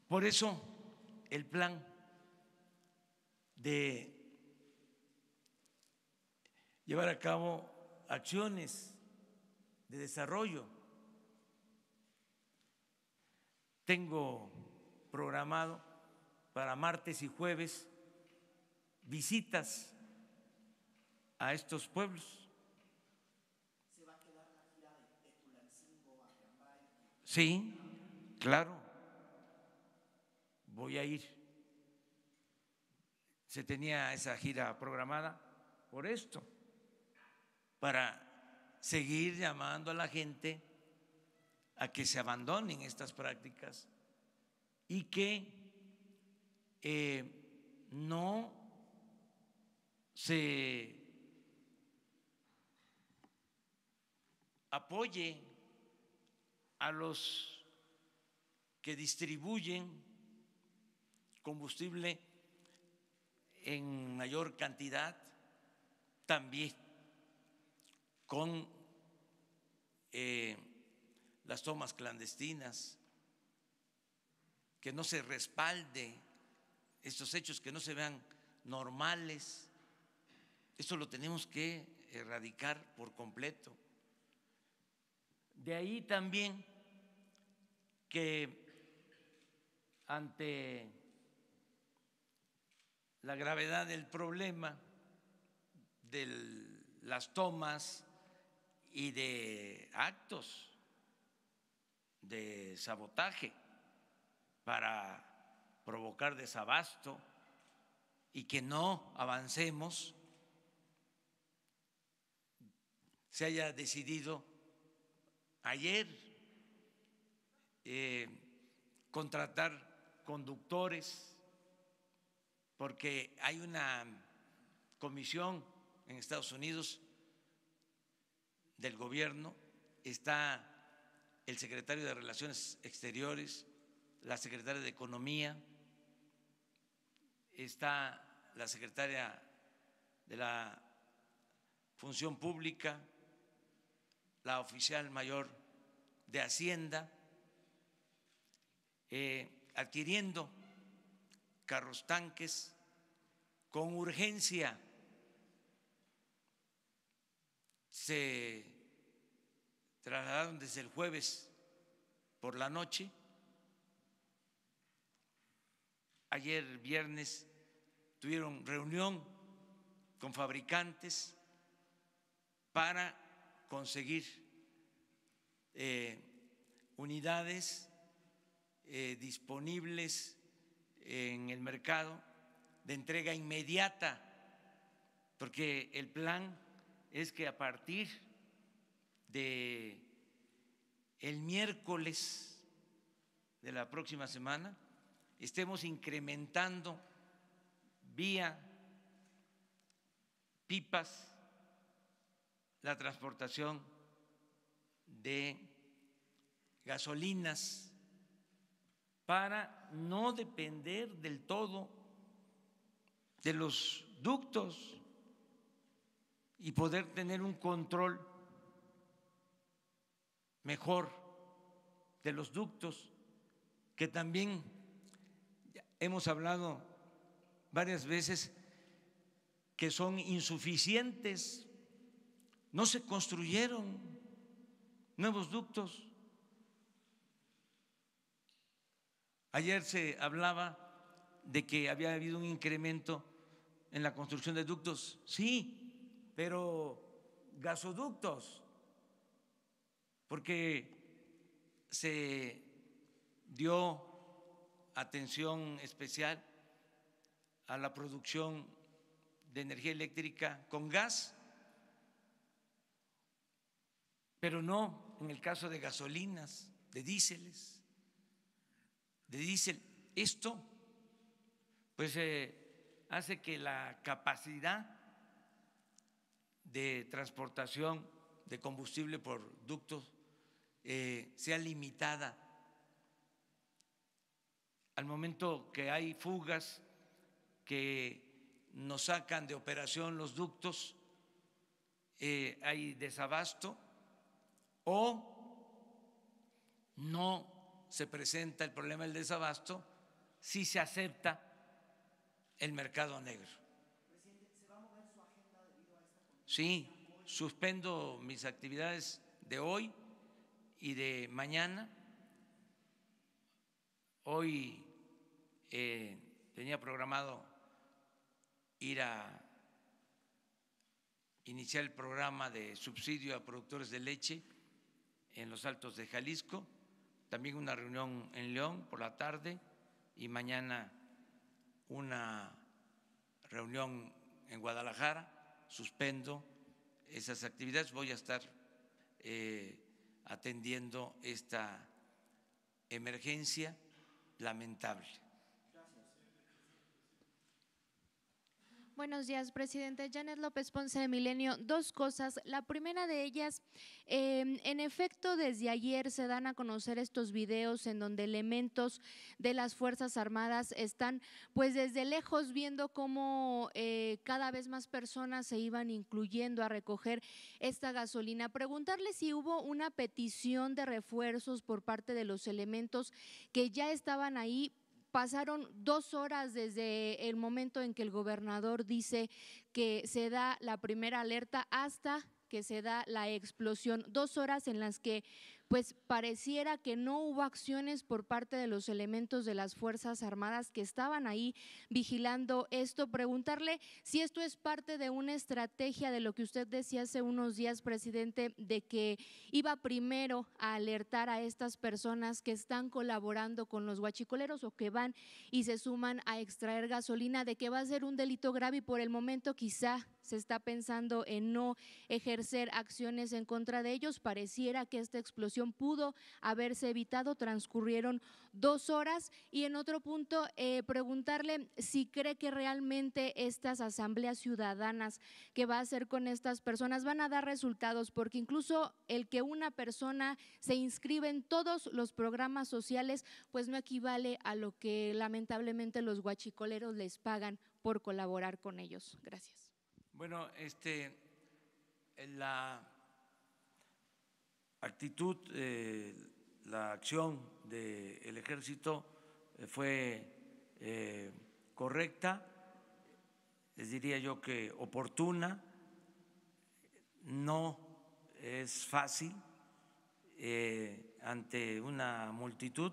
Por eso el plan de llevar a cabo acciones de desarrollo. Tengo programado para martes y jueves visitas a estos pueblos. ¿Se va a quedar la gira de Tulancingo a Acambay? Sí, claro. Voy a ir. Se tenía esa gira programada por esto, para seguir llamando a la gente a que se abandonen estas prácticas y que no se apoye a los que distribuyen combustible en mayor cantidad, también con las tomas clandestinas, que no se respalde estos hechos, que no se vean normales. Esto lo tenemos que erradicar por completo. De ahí también que ante la gravedad del problema de las tomas y de actos de sabotaje para provocar desabasto y que no avancemos, se haya decidido ayer contratar conductores, porque hay una comisión en Estados Unidos del gobierno, está el secretario de Relaciones Exteriores, la secretaria de Economía, está la secretaria de la Función Pública, la oficial mayor de Hacienda, adquiriendo carros tanques con urgencia. Se trasladaron desde el jueves por la noche. Ayer viernes tuvieron reunión con fabricantes para conseguir unidades disponibles en el mercado de entrega inmediata, porque el plan es que a partir de el miércoles de la próxima semana estemos incrementando vía pipas la transportación de gasolinas para no depender del todo de los ductos y poder tener un control mejor de los ductos, que también hemos hablado varias veces que son insuficientes, no se construyeron nuevos ductos. Ayer se hablaba de que había habido un incremento en la construcción de ductos, sí, pero gasoductos, porque se dio atención especial a la producción de energía eléctrica con gas, pero no en el caso de gasolinas, de diésel. Esto pues hace que la capacidad de transportación de combustible por ductos sea limitada. Al momento que hay fugas que nos sacan de operación los ductos, hay desabasto o no se presenta el problema del desabasto si se acepta el mercado negro. Presidente, ¿se va a mover su agenda debido a esta condición? Sí, suspendo mis actividades de hoy y de mañana. Hoy tenía programado ir a iniciar el programa de subsidio a productores de leche en los Altos de Jalisco, también una reunión en León por la tarde y mañana una reunión en Guadalajara. Suspendo esas actividades, voy a estar atendiendo esta emergencia lamentable. Buenos días, presidente. Janet López Ponce de Milenio. Dos cosas. La primera de ellas, en efecto, desde ayer se dan a conocer estos videos en donde elementos de las Fuerzas Armadas están pues desde lejos viendo cómo cada vez más personas se iban incluyendo a recoger esta gasolina. Preguntarle si hubo una petición de refuerzos por parte de los elementos que ya estaban ahí. Pasaron 2 horas desde el momento en que el gobernador dice que se da la primera alerta hasta que se da la explosión, 2 horas en las que pues pareciera que no hubo acciones por parte de los elementos de las Fuerzas Armadas que estaban ahí vigilando esto. Preguntarle si esto es parte de una estrategia de lo que usted decía hace unos días, presidente, de que iba primero a alertar a estas personas que están colaborando con los huachicoleros o que van y se suman a extraer gasolina, de que va a ser un delito grave, y por el momento quizá se está pensando en no ejercer acciones en contra de ellos. Pareciera que esta explosión pudo haberse evitado, transcurrieron 2 horas. Y en otro punto, preguntarle si cree que realmente estas asambleas ciudadanas que va a hacer con estas personas van a dar resultados, porque incluso el que una persona se inscribe en todos los programas sociales, pues no equivale a lo que lamentablemente los huachicoleros les pagan por colaborar con ellos. Gracias. Bueno, la actitud, la acción del ejército fue correcta, les diría yo que oportuna. No es fácil ante una multitud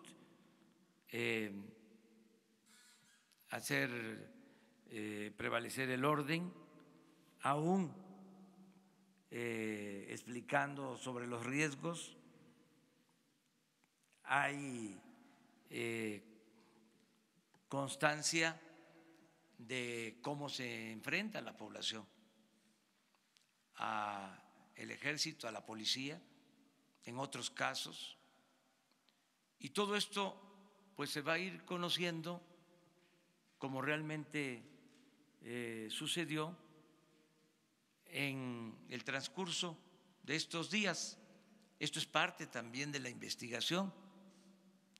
hacer prevalecer el orden, aún explicando sobre los riesgos. Hay constancia de cómo se enfrenta la población al ejército, a la policía, en otros casos. Y todo esto pues se va a ir conociendo como realmente sucedió en el transcurso de estos días. Esto es parte también de la investigación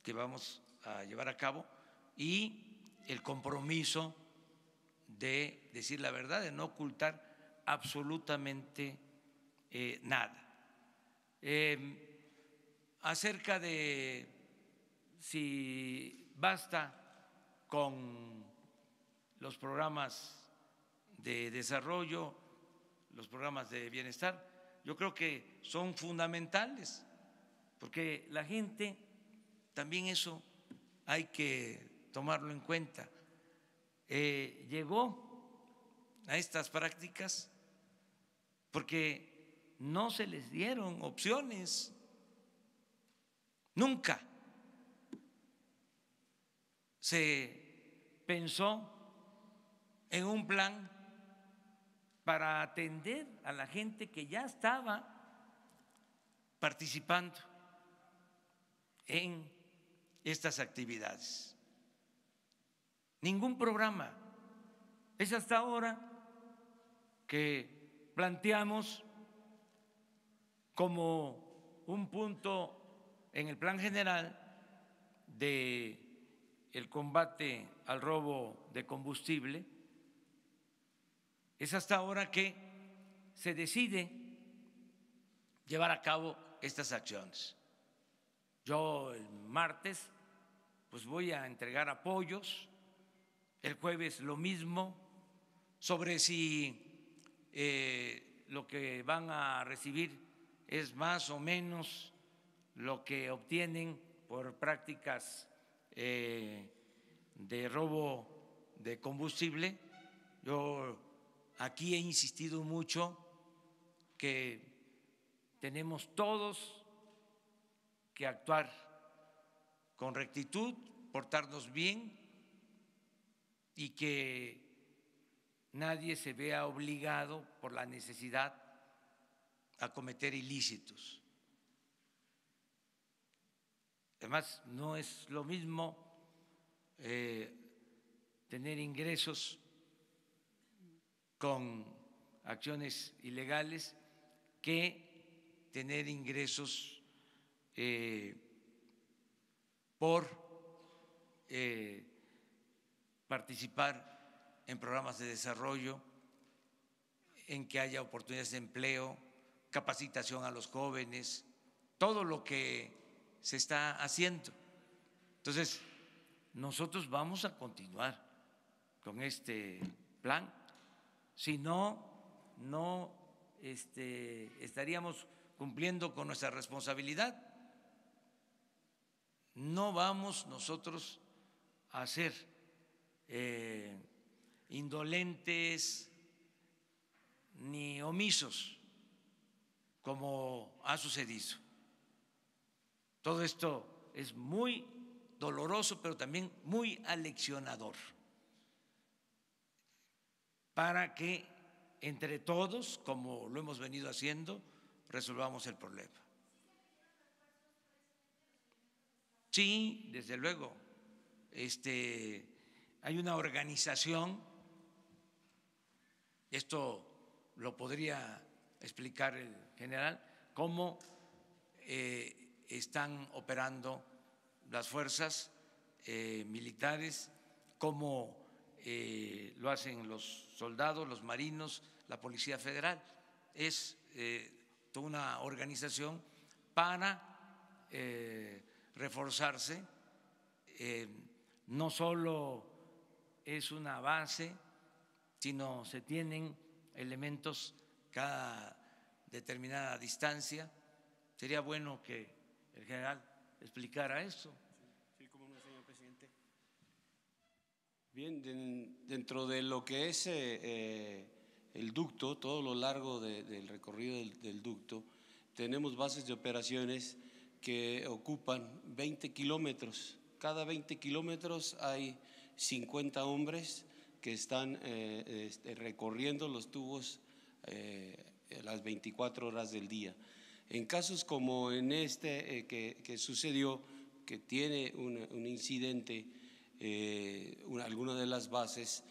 que vamos a llevar a cabo y el compromiso de decir la verdad, de no ocultar absolutamente nada. Acerca de si basta con los programas de desarrollo, los programas de bienestar, yo creo que son fundamentales, porque la gente, también eso hay que tomarlo en cuenta, llegó a estas prácticas porque no se les dieron opciones, nunca se pensó en un plan para atender a la gente que ya estaba participando en estas actividades. Ningún programa. Es hasta ahora que planteamos como un punto en el plan general de el combate al robo de combustible. Es hasta ahora que se decide llevar a cabo estas acciones. Yo el martes pues voy a entregar apoyos, el jueves lo mismo, sobre si lo que van a recibir es más o menos lo que obtienen por prácticas de robo de combustible. Yo aquí he insistido mucho que tenemos todos que actuar con rectitud, portarnos bien y que nadie se vea obligado por la necesidad a cometer ilícitos. Además, no es lo mismo tener ingresos con acciones ilegales que tener ingresos por participar en programas de desarrollo, en que haya oportunidades de empleo, capacitación a los jóvenes, todo lo que se está haciendo. Entonces, nosotros vamos a continuar con este plan. Si no, no estaríamos cumpliendo con nuestra responsabilidad no vamos nosotros a ser indolentes ni omisos como ha sucedido. Todo esto es muy doloroso, pero también muy aleccionador, para que entre todos, como lo hemos venido haciendo, resolvamos el problema. Sí, desde luego. Hay una organización, esto lo podría explicar el general, cómo están operando las fuerzas militares, cómo lo hacen los soldados, los marinos, la Policía Federal. Es toda una organización para reforzarse. No solo es una base, sino se tienen elementos cada determinada distancia. Sería bueno que el general explicara eso. Sí, cómo no, señor presidente. Bien, dentro de lo que es el ducto, todo lo largo del recorrido del ducto, tenemos bases de operaciones que ocupan 20 kilómetros. Cada 20 kilómetros hay 50 hombres que están recorriendo los tubos las 24 horas del día. En casos como en que sucedió, que tiene un incidente, alguna de las bases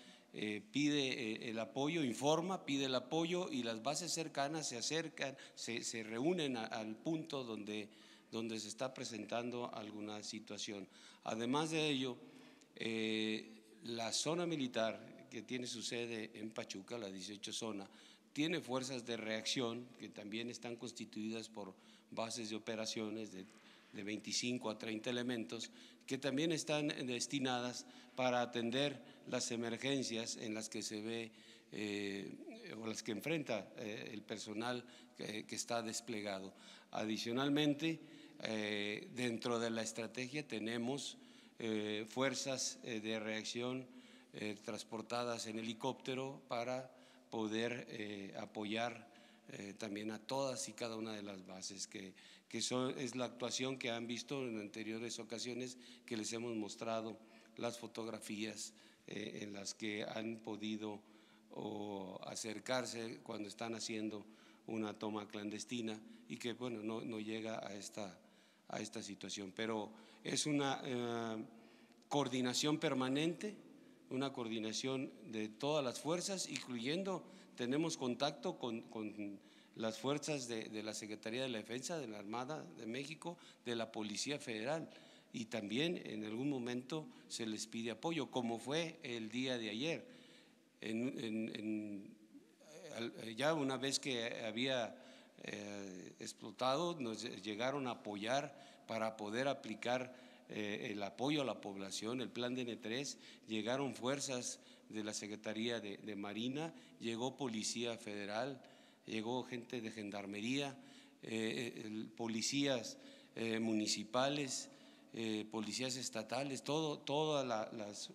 pide el apoyo, informa, pide el apoyo y las bases cercanas se acercan, se reúnen al punto donde se está presentando alguna situación. Además de ello, la zona militar que tiene su sede en Pachuca, la 18 zona, tiene fuerzas de reacción que también están constituidas por bases de operaciones de 25 a 30 elementos que también están destinadas para atender las emergencias en las que se ve o las que enfrenta el personal que está desplegado. Adicionalmente, dentro de la estrategia tenemos fuerzas de reacción transportadas en helicóptero para poder apoyar también a todas y cada una de las bases, que es la actuación que han visto en anteriores ocasiones, que les hemos mostrado las fotografías en las que han podido acercarse cuando están haciendo una toma clandestina y que bueno, no llega a esta situación. Pero es una coordinación permanente, una coordinación de todas las fuerzas, incluyendo, tenemos contacto con las fuerzas de la Secretaría de la Defensa, de la Armada de México, de la Policía Federal, y también en algún momento se les pide apoyo, como fue el día de ayer. Ya una vez que había explotado, nos llegaron a apoyar para poder aplicar el apoyo a la población, el plan de N3, llegaron fuerzas de la Secretaría de Marina, llegó Policía Federal, llegó gente de Gendarmería, policías municipales, policías estatales, todas las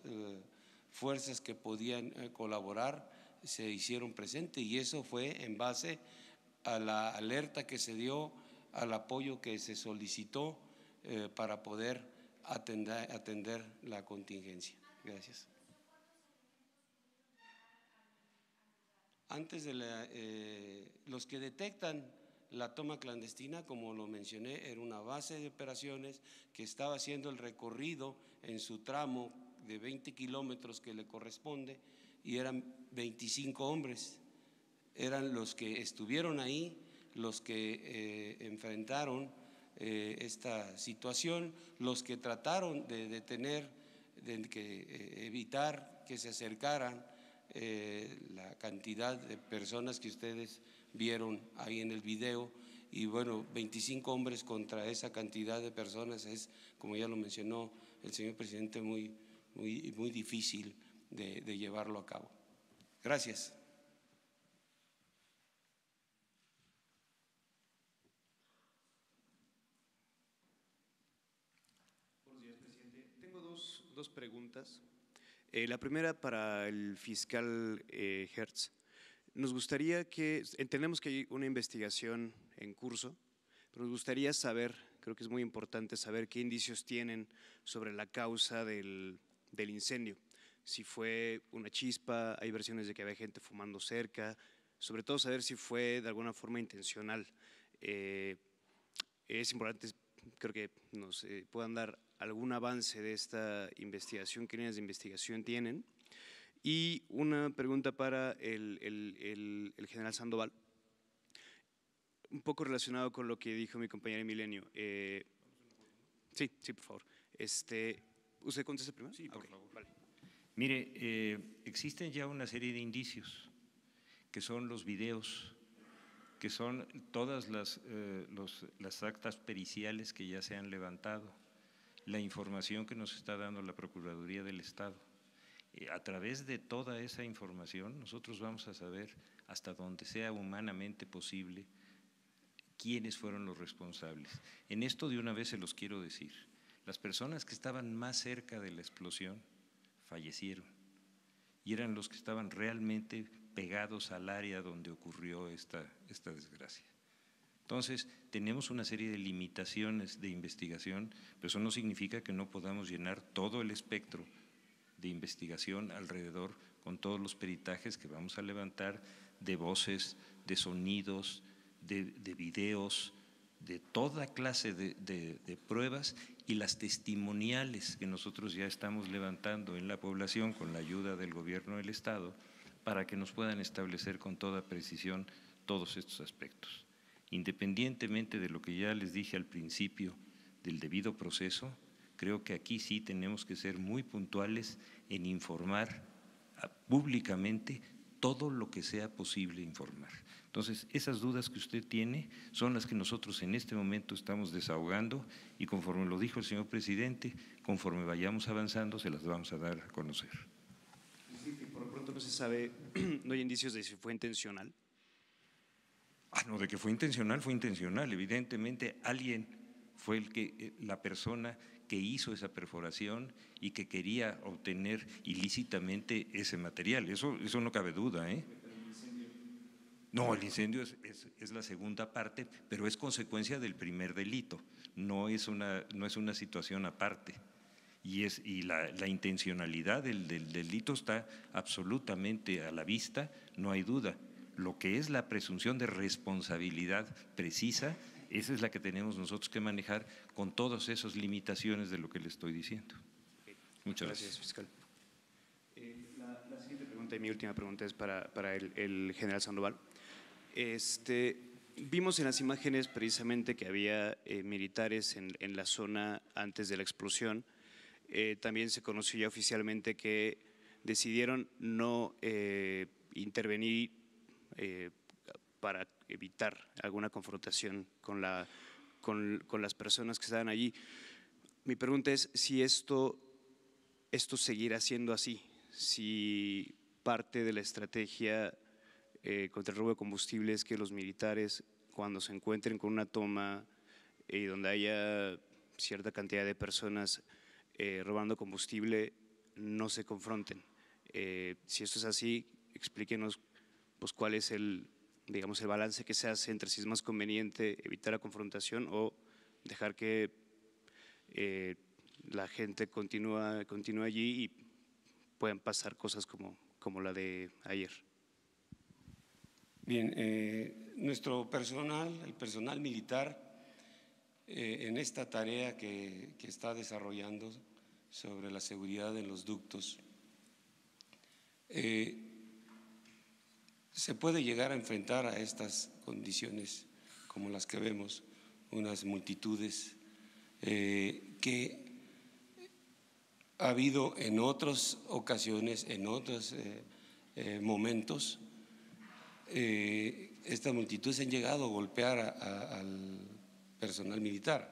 fuerzas que podían colaborar se hicieron presentes, y eso fue en base a la alerta que se dio, al apoyo que se solicitó para poder atender la contingencia. Gracias. Antes de los que detectan la toma clandestina, como lo mencioné, era una base de operaciones que estaba haciendo el recorrido en su tramo de 20 kilómetros que le corresponde, y eran 25 hombres, eran los que estuvieron ahí, los que enfrentaron esta situación, los que trataron de detener, evitar que se acercaran la cantidad de personas que ustedes vieron ahí en el video. Y bueno, 25 hombres contra esa cantidad de personas es, como ya lo mencionó el señor presidente, muy difícil de llevarlo a cabo. Gracias. dos preguntas. La primera para el fiscal Hertz. Nos gustaría entendemos que hay una investigación en curso, pero nos gustaría saber, creo que es muy importante saber qué indicios tienen sobre la causa del incendio. Si fue una chispa, hay versiones de que había gente fumando cerca, sobre todo saber si fue de alguna forma intencional. Es importante, creo que nos puedan dar algún avance de esta investigación, qué líneas de investigación tienen. Y una pregunta para el general Sandoval, un poco relacionado con lo que dijo mi compañera Milenio. Sí, por favor. ¿Usted contesta primero? Sí, por favor. Vale. Mire, existen ya una serie de indicios, que son los videos, que son todas las actas periciales que ya se han levantado, la información que nos está dando la Procuraduría del Estado. A través de toda esa información nosotros vamos a saber, hasta donde sea humanamente posible, quiénes fueron los responsables. En esto de una vez se los quiero decir, las personas que estaban más cerca de la explosión fallecieron y eran los que estaban realmente pegados al área donde ocurrió esta desgracia. Entonces, tenemos una serie de limitaciones de investigación, pero eso no significa que no podamos llenar todo el espectro de investigación alrededor con todos los peritajes que vamos a levantar de voces, de sonidos, de videos, de toda clase de pruebas y las testimoniales que nosotros ya estamos levantando en la población con la ayuda del gobierno del Estado para que nos puedan establecer con toda precisión todos estos aspectos. Independientemente de lo que ya les dije al principio del debido proceso, creo que aquí sí tenemos que ser muy puntuales en informar públicamente todo lo que sea posible informar. Entonces, esas dudas que usted tiene son las que nosotros en este momento estamos desahogando y conforme lo dijo el señor presidente, conforme vayamos avanzando se las vamos a dar a conocer. Por lo pronto no se sabe, no hay indicios de si fue intencional. No, de que fue intencional. Evidentemente alguien fue la persona que hizo esa perforación y que quería obtener ilícitamente ese material. Eso no cabe duda, ¿eh? No, el incendio es la segunda parte, pero es consecuencia del primer delito. No es una situación aparte. Y la intencionalidad del delito está absolutamente a la vista, no hay duda. Lo que es la presunción de responsabilidad precisa, esa es la que tenemos nosotros que manejar con todas esas limitaciones de lo que le estoy diciendo. Muchas gracias. Fiscal. La siguiente pregunta y mi última pregunta es para el general Sandoval. Vimos en las imágenes precisamente que había militares en la zona antes de la explosión. También se conoció ya oficialmente que decidieron no intervenir para evitar alguna confrontación con las personas que estaban allí. Mi pregunta es si esto seguirá siendo así, si parte de la estrategia contra el robo de combustible es que los militares, cuando se encuentren con una toma y donde haya cierta cantidad de personas robando combustible, no se confronten. Si esto es así, explíquenos pues, cuál es el balance que se hace entre si es más conveniente evitar la confrontación o dejar que la gente continúe allí y puedan pasar cosas como la de ayer. Bien, nuestro personal, el personal militar, en esta tarea que está desarrollando sobre la seguridad en los ductos, se puede llegar a enfrentar a estas condiciones como las que vemos, unas multitudes que ha habido en otras ocasiones, en otros momentos, estas multitudes han llegado a golpear al personal militar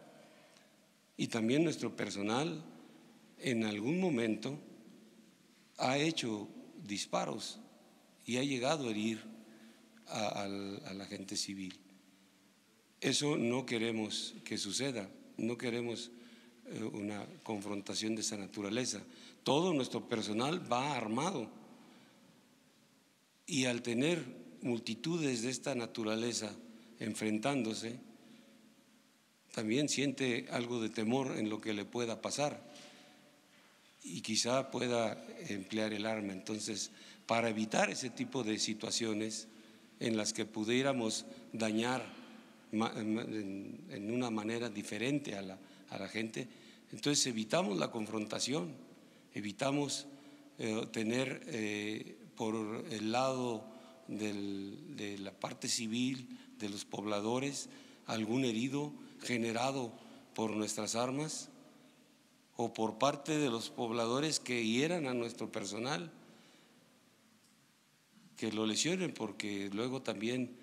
y también nuestro personal en algún momento ha hecho disparos y ha llegado a herir a la gente civil. Eso no queremos que suceda, no queremos una confrontación de esa naturaleza. Todo nuestro personal va armado y al tener multitudes de esta naturaleza enfrentándose, también siente algo de temor en lo que le pueda pasar y quizá pueda emplear el arma. Entonces, para evitar ese tipo de situaciones en las que pudiéramos dañar en una manera diferente a la gente, entonces evitamos la confrontación, evitamos tener por el lado de la parte civil, de los pobladores, algún herido generado por nuestras armas o por parte de los pobladores que hieran a nuestro personal, que lo lesionen, porque luego también,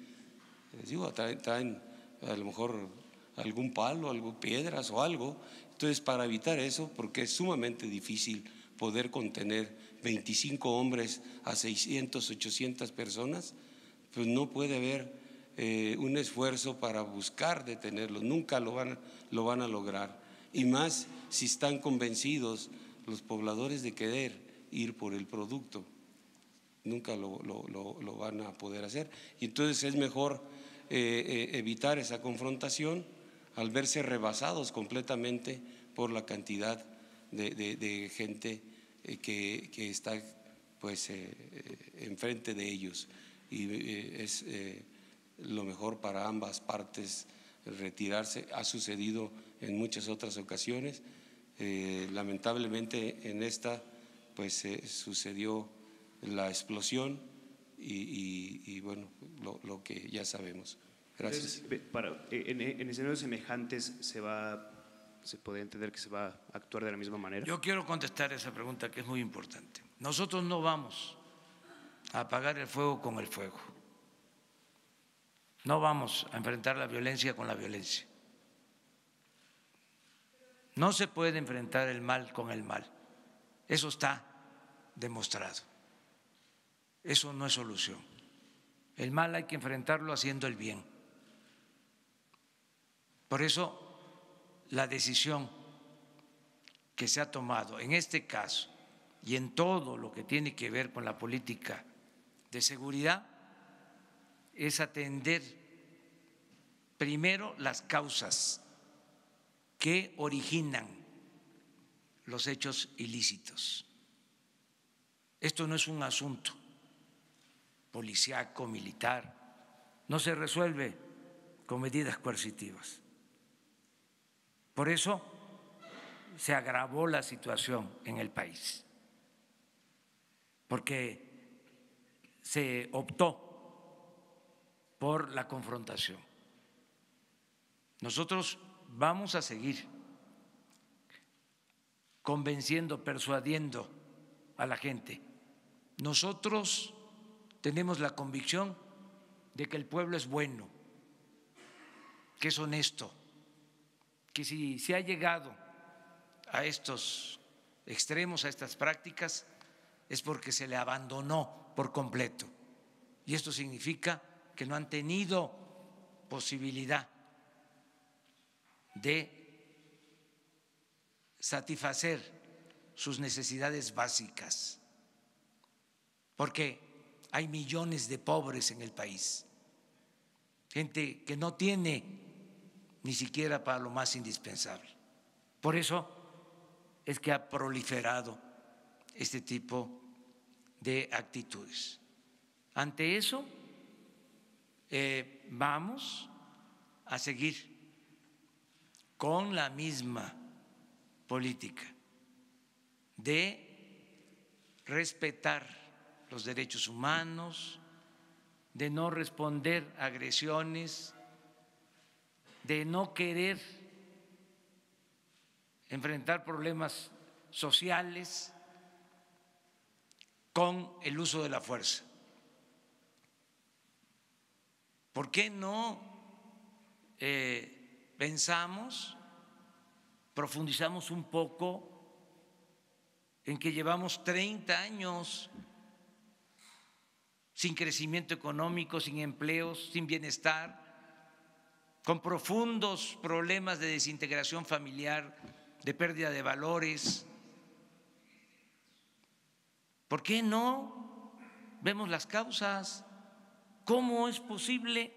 les digo, traen a lo mejor algún palo, piedras o algo. Entonces, para evitar eso, porque es sumamente difícil poder contener 25 hombres a 600, 800 personas, pues no puede haber un esfuerzo para buscar detenerlos, nunca lo van a lograr, y más si están convencidos los pobladores de querer ir por el producto, nunca lo van a poder hacer. Y entonces es mejor evitar esa confrontación al verse rebasados completamente por la cantidad de gente que está pues enfrente de ellos, y es lo mejor para ambas partes retirarse. Ha sucedido en muchas otras ocasiones, lamentablemente en esta pues sucedió la explosión y bueno, lo que ya sabemos. Gracias. En escenarios semejantes se puede entender que se va a actuar de la misma manera. Yo quiero contestar esa pregunta que es muy importante. Nosotros no vamos a apagar el fuego con el fuego. No vamos a enfrentar la violencia con la violencia. No se puede enfrentar el mal con el mal. Eso está demostrado. Eso no es solución. El mal hay que enfrentarlo haciendo el bien. Por eso, la decisión que se ha tomado en este caso y en todo lo que tiene que ver con la política de seguridad es atender primero las causas que originan los hechos ilícitos. Esto no es un asunto policíaco, militar, no se resuelve con medidas coercitivas. Por eso se agravó la situación en el país, porque se optó por la confrontación. Nosotros vamos a seguir convenciendo, persuadiendo a la gente. Nosotros tenemos la convicción de que el pueblo es bueno, que es honesto, que si se ha llegado a estos extremos, a estas prácticas, es porque se le abandonó por completo. Y esto significa que no han tenido posibilidad de satisfacer sus necesidades básicas, porque hay millones de pobres en el país, gente que no tiene ni siquiera para lo más indispensable. Por eso es que ha proliferado este tipo de actitudes. Ante eso, vamos a seguir con la misma política de respetar los derechos humanos, de no responder a agresiones, de no querer enfrentar problemas sociales con el uso de la fuerza. ¿Por qué no pensamos, profundizamos un poco en que llevamos 30 años sin crecimiento económico, sin empleos, sin bienestar, con profundos problemas de desintegración familiar, de pérdida de valores. ¿Por qué no vemos las causas? ¿Cómo es posible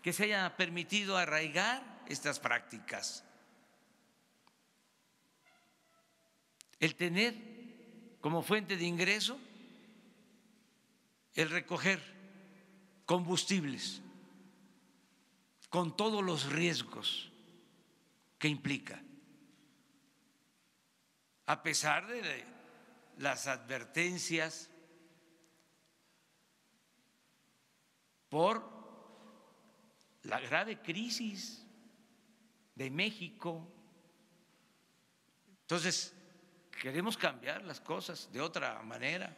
que se haya permitido arraigar estas prácticas? El tener como fuente de ingreso el recoger combustibles con todos los riesgos que implica, a pesar de las advertencias por la grave crisis de México. Entonces, queremos cambiar las cosas de otra manera.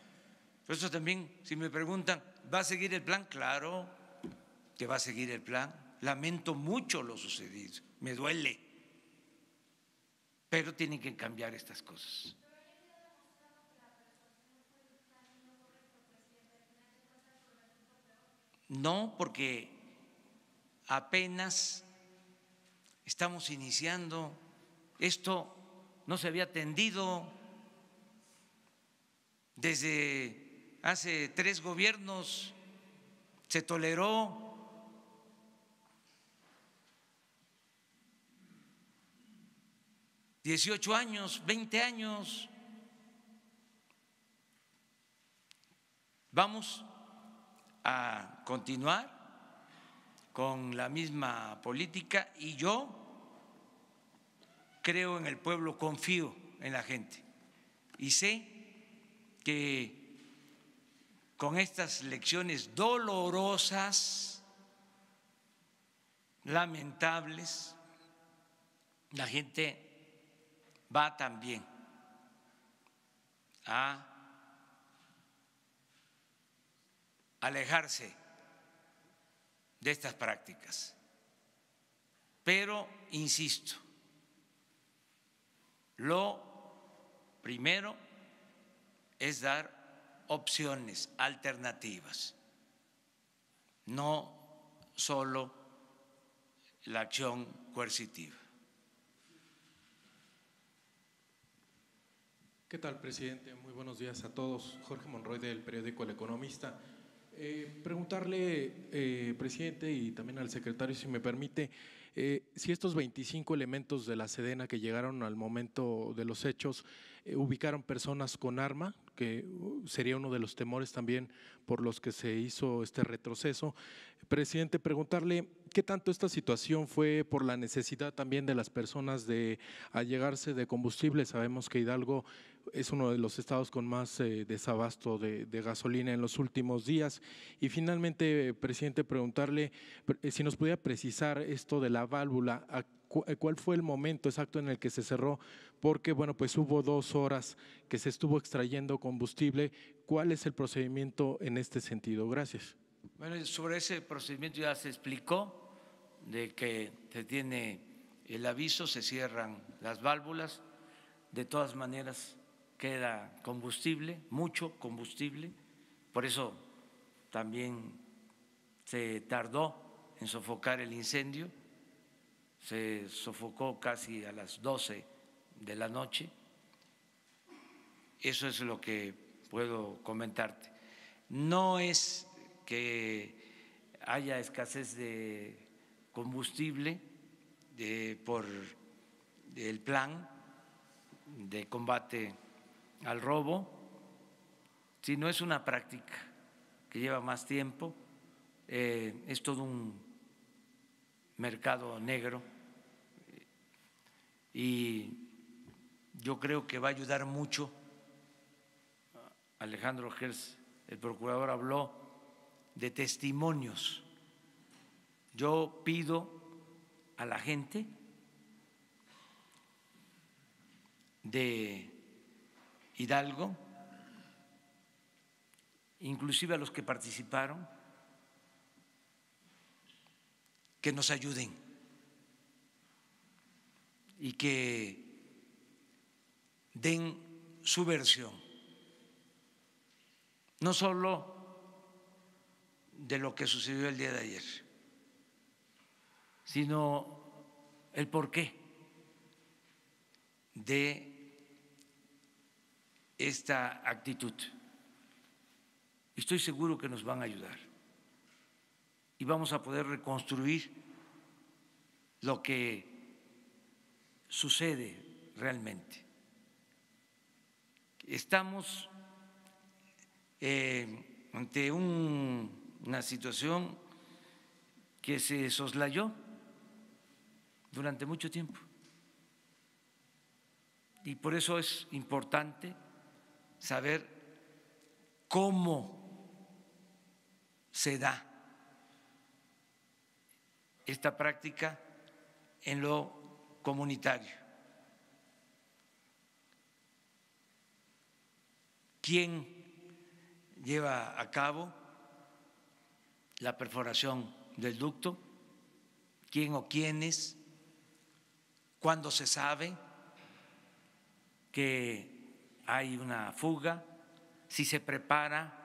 Por eso también, si me preguntan, ¿va a seguir el plan? Claro que va a seguir el plan. Lamento mucho lo sucedido, me duele, pero tienen que cambiar estas cosas. No, porque apenas estamos iniciando, esto no se había atendido desde hace 3 gobiernos, se toleró. ¿18 años, 20 años? Vamos a continuar con la misma política y yo creo en el pueblo, confío en la gente y sé que con estas lecciones dolorosas, lamentables, la gente va también a alejarse de estas prácticas. Pero, insisto, lo primero es dar opciones alternativas, no solo la acción coercitiva. ¿Qué tal, presidente? Muy buenos días a todos. Jorge Monroy, del periódico El Economista. Preguntarle, presidente, y también al secretario, si me permite, si estos 25 elementos de la Sedena que llegaron al momento de los hechos ubicaron personas con arma, que sería uno de los temores también por los que se hizo este retroceso. Presidente, preguntarle qué tanto esta situación fue por la necesidad también de las personas de allegarse de combustible. Sabemos que Hidalgo es uno de los estados con más desabasto de gasolina en los últimos días. Y finalmente, presidente, preguntarle si nos pudiera precisar esto de la válvula, cuál fue el momento exacto en el que se cerró, porque bueno, pues hubo 2 horas que se estuvo extrayendo combustible. ¿Cuál es el procedimiento en este sentido? Gracias. Bueno, sobre ese procedimiento ya se explicó, de que se tiene el aviso, se cierran las válvulas, de todas maneras queda combustible, mucho combustible, por eso también se tardó en sofocar el incendio, se sofocó casi a las 12 de la noche. Eso es lo que puedo comentarte. No es que haya escasez de combustible por el plan de combate al robo, sino es una práctica que lleva más tiempo, es todo un mercado negro y yo creo que va a ayudar mucho. Alejandro Gers, el procurador, habló de testimonios. Yo pido a la gente de Hidalgo, inclusive a los que participaron, que nos ayuden y que den su versión, no solo de lo que sucedió el día de ayer, sino el por qué de esta actitud. Estoy seguro que nos van a ayudar y vamos a poder reconstruir lo que sucede realmente. Estamos ante una situación que se soslayó durante mucho tiempo y por eso es importante saber cómo se da esta práctica en lo comunitario. ¿Quién lleva a cabo la perforación del ducto? ¿Quién o quiénes? ¿Cuándo se sabe que hay una fuga? ¿Si se prepara?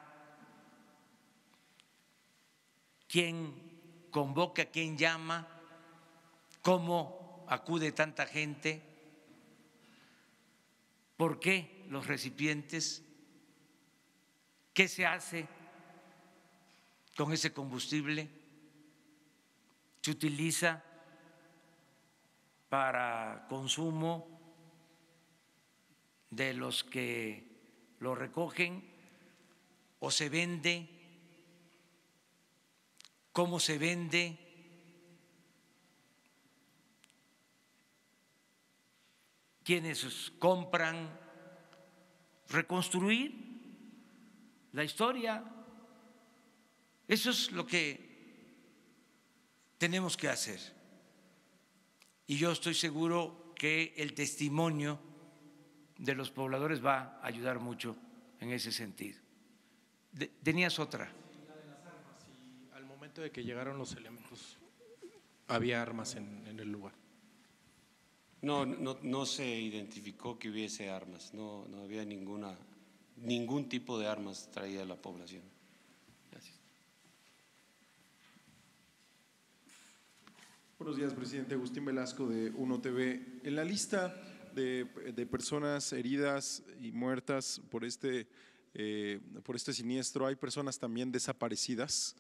¿Quién convoca? ¿Quién llama? ¿Cómo acude tanta gente? ¿Por qué los recipientes? ¿Qué se hace con ese combustible? ¿Se utiliza para consumo de los que lo recogen o se vende? ¿Cómo se vende? ¿Quiénes compran? Reconstruir la historia. Eso es lo que tenemos que hacer. Y yo estoy seguro que el testimonio de los pobladores va a ayudar mucho en ese sentido. ¿Tenías otra? La de las armas. Y al momento de que llegaron los elementos, ¿había armas en el lugar? No se identificó que hubiese armas, no había ningún tipo de armas traída a la población. Gracias. Buenos días, presidente. Agustín Velasco de Uno TV. En la lista de personas heridas y muertas por este siniestro hay personas también desaparecidas.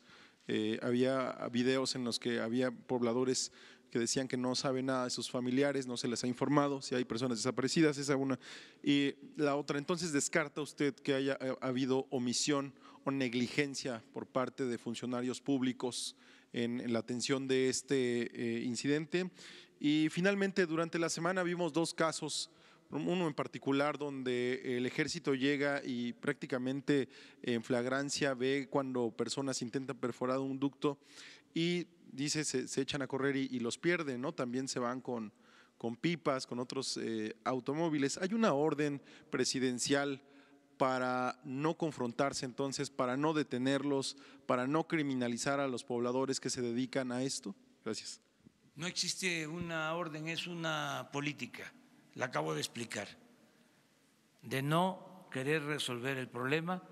Había videos en los que había pobladores que decían que no saben nada de sus familiares, no se les ha informado si hay personas desaparecidas, esa una. Y la otra, entonces, ¿descarta usted que haya habido omisión o negligencia por parte de funcionarios públicos en la atención de este incidente? Y finalmente, durante la semana vimos dos casos, uno en particular donde el ejército llega y prácticamente en flagrancia ve cuando personas intentan perforar un ducto y dice se echan a correr y los pierden, ¿no? También se van con pipas, con otros automóviles. Hay una orden presidencial para no confrontarse entonces, para no detenerlos, para no criminalizar a los pobladores que se dedican a esto. Gracias. No existe una orden, es una política, la acabo de explicar, de no querer resolver el problema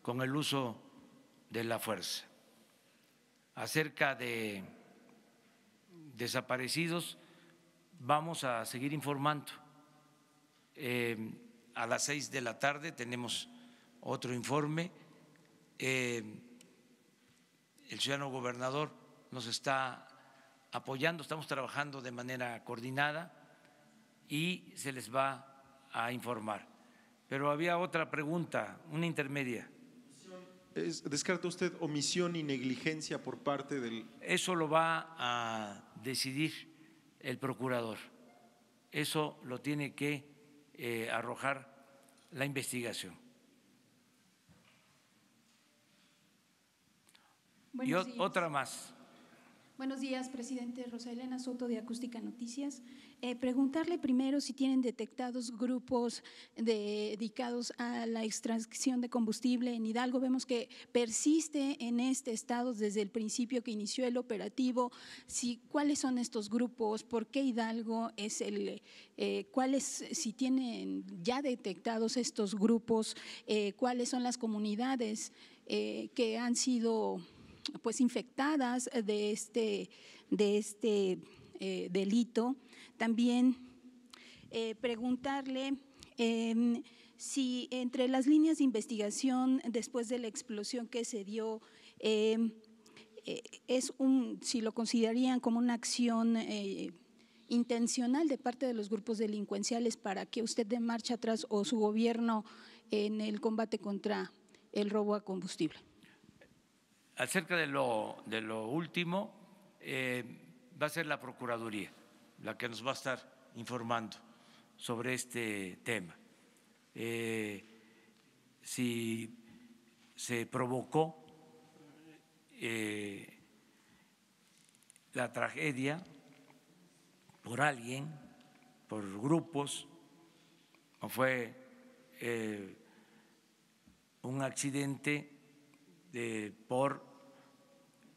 con el uso de la fuerza. Acerca de desaparecidos, vamos a seguir informando. A las 6 de la tarde tenemos otro informe. El ciudadano gobernador nos está apoyando, estamos trabajando de manera coordinada y se les va a informar. Pero había otra pregunta, una intermedia. ¿Descarta usted omisión y negligencia por parte del...? Eso lo va a decidir el procurador. Eso lo tiene que arrojar la investigación. Y otra más. Buenos días, presidente. Rosa Elena Soto, de Acústica Noticias. Preguntarle primero si tienen detectados grupos dedicados a la extracción de combustible en Hidalgo. Vemos que persiste en este estado desde el principio que inició el operativo. ¿Cuáles son estos grupos? ¿Por qué Hidalgo es si tienen ya detectados estos grupos? ¿Cuáles son las comunidades que han sido pues infectadas de este delito? También preguntarle si entre las líneas de investigación después de la explosión que se dio, si lo considerarían como una acción intencional de parte de los grupos delincuenciales para que usted dé marcha atrás o su gobierno en el combate contra el robo a combustible. Acerca de lo último, va a ser la Procuraduría la que nos va a estar informando sobre este tema. Si se provocó la tragedia por alguien, por grupos, o fue un accidente por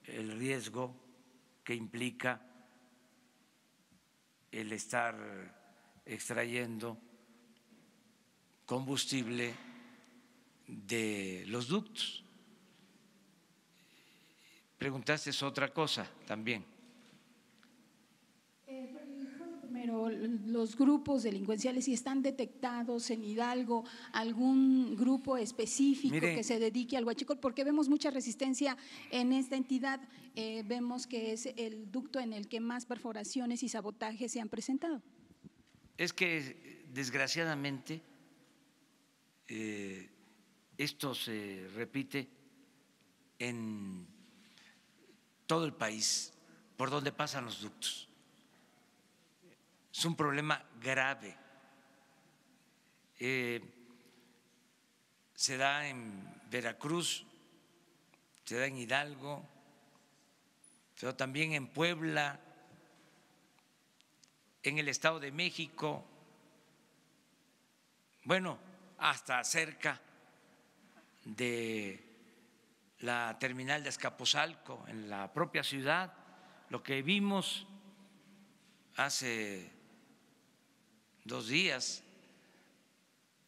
el riesgo que implica el estar extrayendo combustible de los ductos. Preguntaste otra cosa también. Primero, los grupos delincuenciales, si están detectados en Hidalgo, algún grupo específico que se dedique al huachicol, porque vemos mucha resistencia en esta entidad, vemos que es el ducto en el que más perforaciones y sabotajes se han presentado. Es que desgraciadamente esto se repite en todo el país, por donde pasan los ductos. Es un problema grave. Se da en Veracruz, se da en Hidalgo, se da también en Puebla, en el Estado de México, bueno, hasta cerca de la terminal de Azcapotzalco, en la propia ciudad. Lo que vimos hace 2 días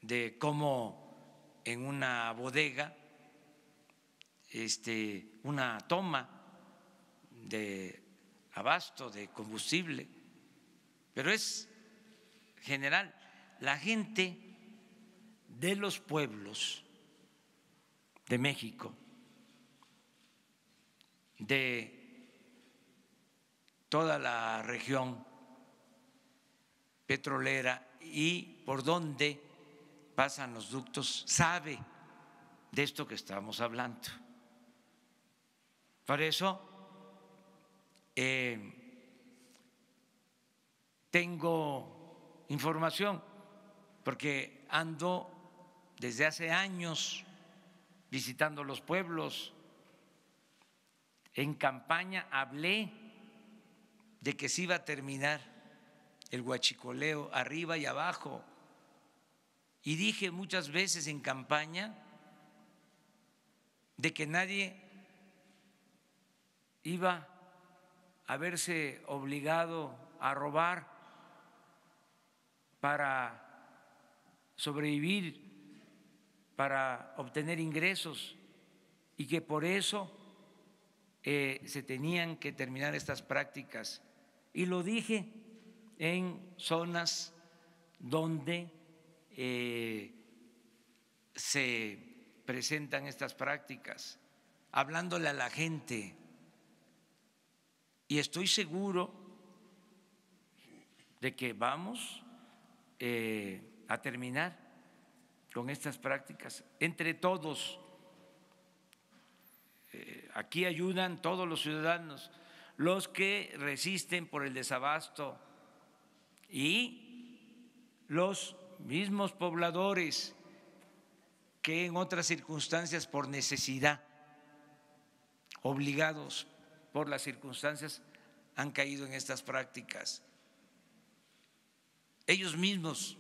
de cómo en una bodega, una toma de abasto de combustible, pero es general. La gente de los pueblos de México, de toda la región petrolera y por donde pasan los ductos, sabe de esto que estamos hablando. Por eso tengo información, porque ando desde hace años visitando los pueblos. En campaña hablé de que se iba a terminar el huachicoleo arriba y abajo, y dije muchas veces en campaña de que nadie iba a verse obligado a robar para sobrevivir, para obtener ingresos, y que por eso se tenían que terminar estas prácticas. Y lo dije en zonas donde se presentan estas prácticas, hablándole a la gente, y estoy seguro de que vamos a terminar con estas prácticas entre todos. Aquí ayudan todos los ciudadanos, los que resisten por el desabasto y los mismos pobladores que en otras circunstancias por necesidad, obligados por las circunstancias, han caído en estas prácticas. Ellos mismos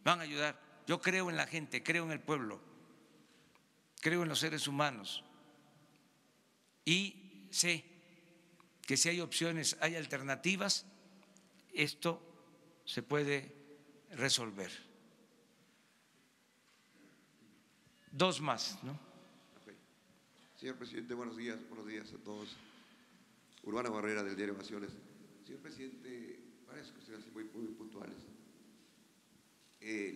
van a ayudar. Yo creo en la gente, creo en el pueblo, creo en los seres humanos. Y sé que si hay opciones, hay alternativas, esto se puede resolver. 2 más, ¿no? Okay. Señor presidente, buenos días a todos. Urbano Barrera, del diario Ovaciones. Señor presidente, varias cuestiones muy puntuales.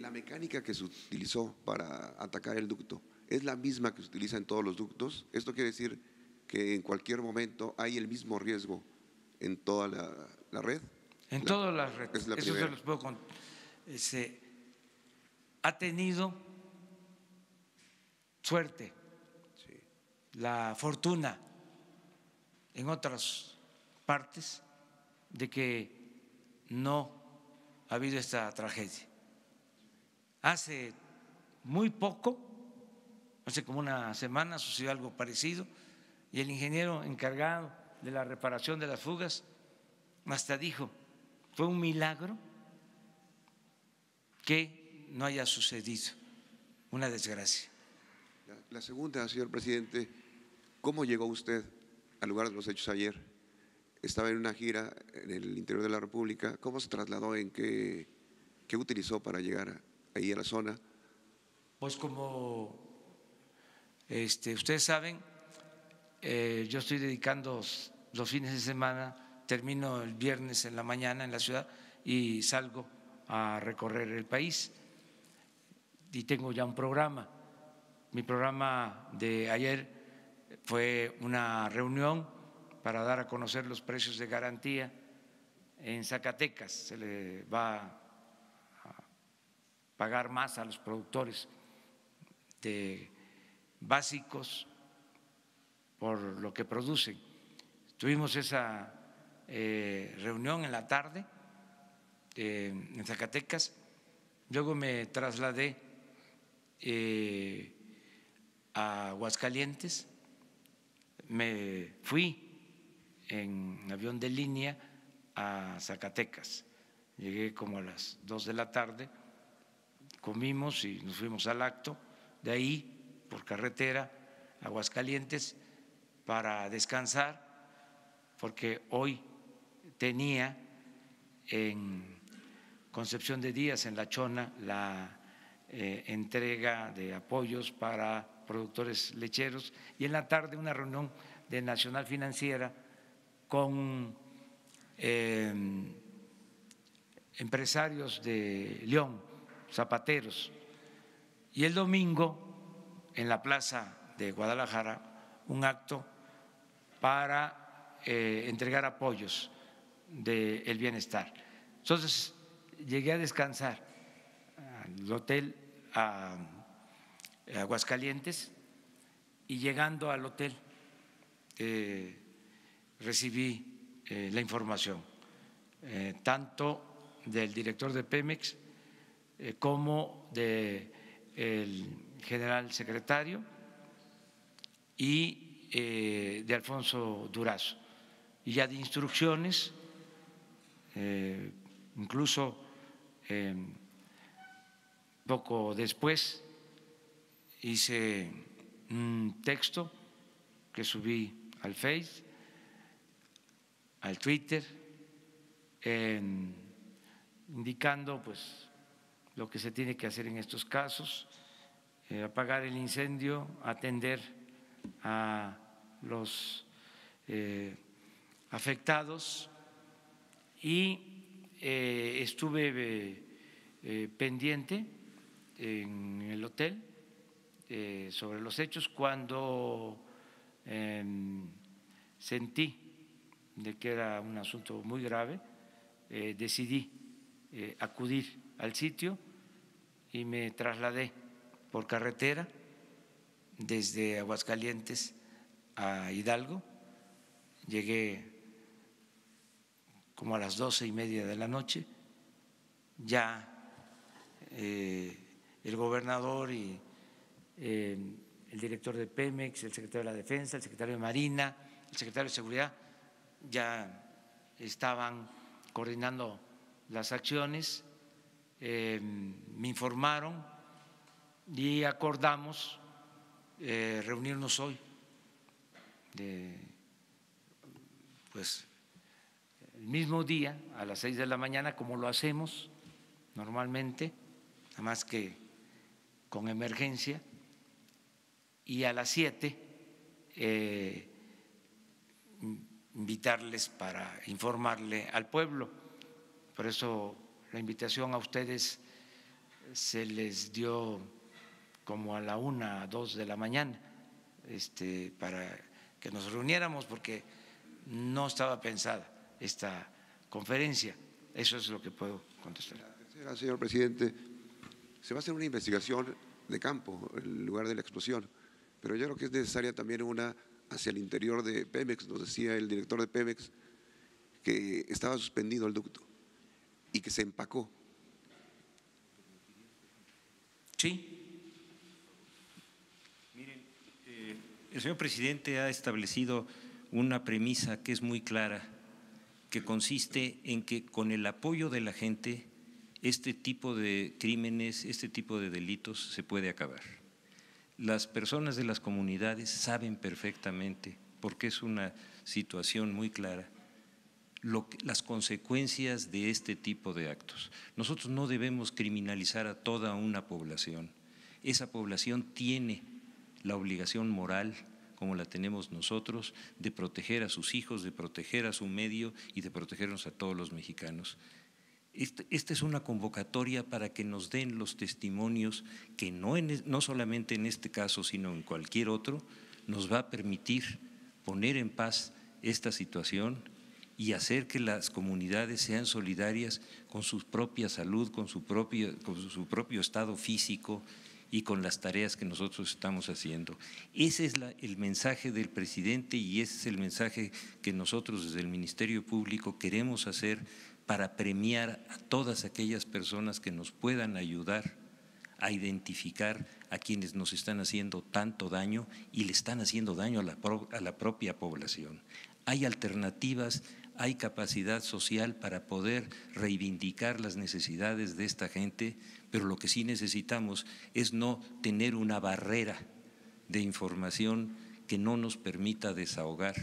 La mecánica que se utilizó para atacar el ducto es la misma que se utiliza en todos los ductos. Esto quiere decir que en cualquier momento hay el mismo riesgo en toda la red. En todas las redes. Eso se los puedo contar. Ha tenido suerte, la fortuna en otras partes de que no ha habido esta tragedia. Hace muy poco, hace como una semana, sucedió algo parecido y el ingeniero encargado de la reparación de las fugas hasta dijo, fue un milagro que no haya sucedido una desgracia. La segunda, señor presidente, ¿cómo llegó usted al lugar de los hechos ayer? Estaba en una gira en el interior de la República. ¿Cómo se trasladó? ¿Qué utilizó para llegar ahí a la zona? Pues como ustedes saben, yo estoy dedicando los fines de semana, termino el viernes en la mañana en la ciudad y salgo a recorrer el país y tengo ya un programa. Mi programa de ayer fue una reunión para dar a conocer los precios de garantía en Zacatecas. Se le va a pagar más a los productores de básicos por lo que producen. Tuvimos esa reunión en la tarde en Zacatecas, luego me trasladé a Aguascalientes, me fui en avión de línea a Zacatecas, llegué como a las 2 de la tarde, comimos y nos fuimos al acto, de ahí por carretera a Aguascalientes para descansar, porque hoy tenía en Concepción de Díaz, en La Chona, la entrega de apoyos para productores lecheros y en la tarde una reunión de Nacional Financiera con empresarios de León, zapateros, y el domingo en la Plaza de Guadalajara un acto para entregar apoyos del bienestar. Entonces llegué a descansar al hotel a Aguascalientes y llegando al hotel recibí la información tanto del director de Pemex como del general secretario y de Alfonso Durazo, y ya de instrucciones, incluso poco después hice un texto que subí al Face, al Twitter, indicando pues lo que se tiene que hacer en estos casos, apagar el incendio, atender a los afectados, y estuve pendiente en el hotel sobre los hechos. Cuando sentí de que era un asunto muy grave, decidí acudir al sitio y me trasladé por carretera desde Aguascalientes a Hidalgo. Llegué como a las 12:30 de la noche, ya el gobernador y el director de Pemex, el secretario de la Defensa, el secretario de Marina, el secretario de Seguridad ya estaban coordinando las acciones, me informaron y acordamos reunirnos hoy, pues el mismo día a las 6 de la mañana, como lo hacemos normalmente, nada más que con emergencia, y a las 7 invitarles para informarle al pueblo. Por eso la invitación a ustedes se les dio como a la 1, 2 de la mañana para que nos reuniéramos porque no estaba pensada esta conferencia. Eso es lo que puedo contestar. La tercera, señor presidente, se va a hacer una investigación de campo en lugar de la explosión, pero yo creo que es necesaria también una hacia el interior de Pemex. Nos decía el director de Pemex que estaba suspendido el ducto y que se empacó. Sí. Miren, el señor presidente ha establecido una premisa que es muy clara, que consiste en que con el apoyo de la gente este tipo de crímenes, este tipo de delitos se puede acabar. Las personas de las comunidades saben perfectamente, porque es una situación muy clara, las consecuencias de este tipo de actos. Nosotros no debemos criminalizar a toda una población. Esa población tiene la obligación moral, como la tenemos nosotros, de proteger a sus hijos, de proteger a su medio y de protegernos a todos los mexicanos. Esta es una convocatoria para que nos den los testimonios que no solamente en este caso, sino en cualquier otro, nos va a permitir poner en paz esta situación y hacer que las comunidades sean solidarias con su propia salud, con su propio estado físico y con las tareas que nosotros estamos haciendo. Ese es el mensaje del presidente y ese es el mensaje que nosotros desde el Ministerio Público queremos hacer para premiar a todas aquellas personas que nos puedan ayudar a identificar a quienes nos están haciendo tanto daño y le están haciendo daño a la propia población. Hay alternativas, hay capacidad social para poder reivindicar las necesidades de esta gente, pero lo que sí necesitamos es no tener una barrera de información que no nos permita desahogar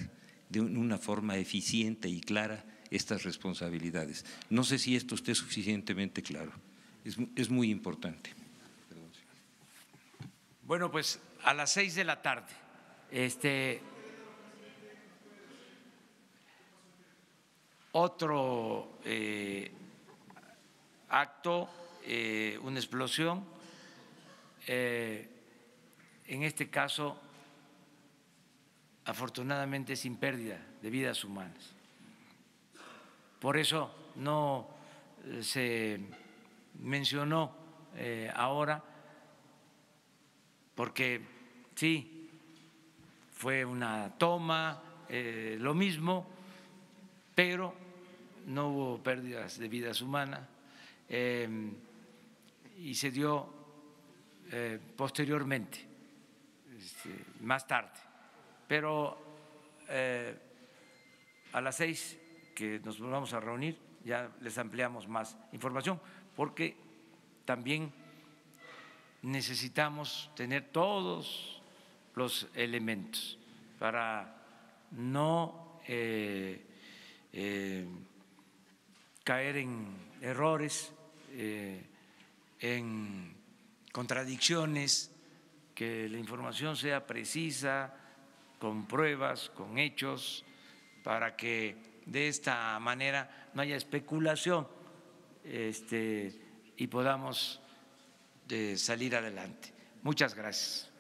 de una forma eficiente y clara estas responsabilidades. No sé si esto esté suficientemente claro, es muy importante. Bueno, pues a las 6 de la tarde, otro acto, una explosión, en este caso afortunadamente sin pérdida de vidas humanas. Por eso no se mencionó ahora, porque sí, fue una toma, lo mismo, pero no hubo pérdidas de vidas humanas y se dio posteriormente, más tarde. Pero a las 6 que nos vamos a reunir ya les ampliamos más información, porque también necesitamos tener todos los elementos para no caer en errores, en contradicciones, que la información sea precisa, con pruebas, con hechos, para que de esta manera no haya especulación y podamos salir adelante. Muchas gracias.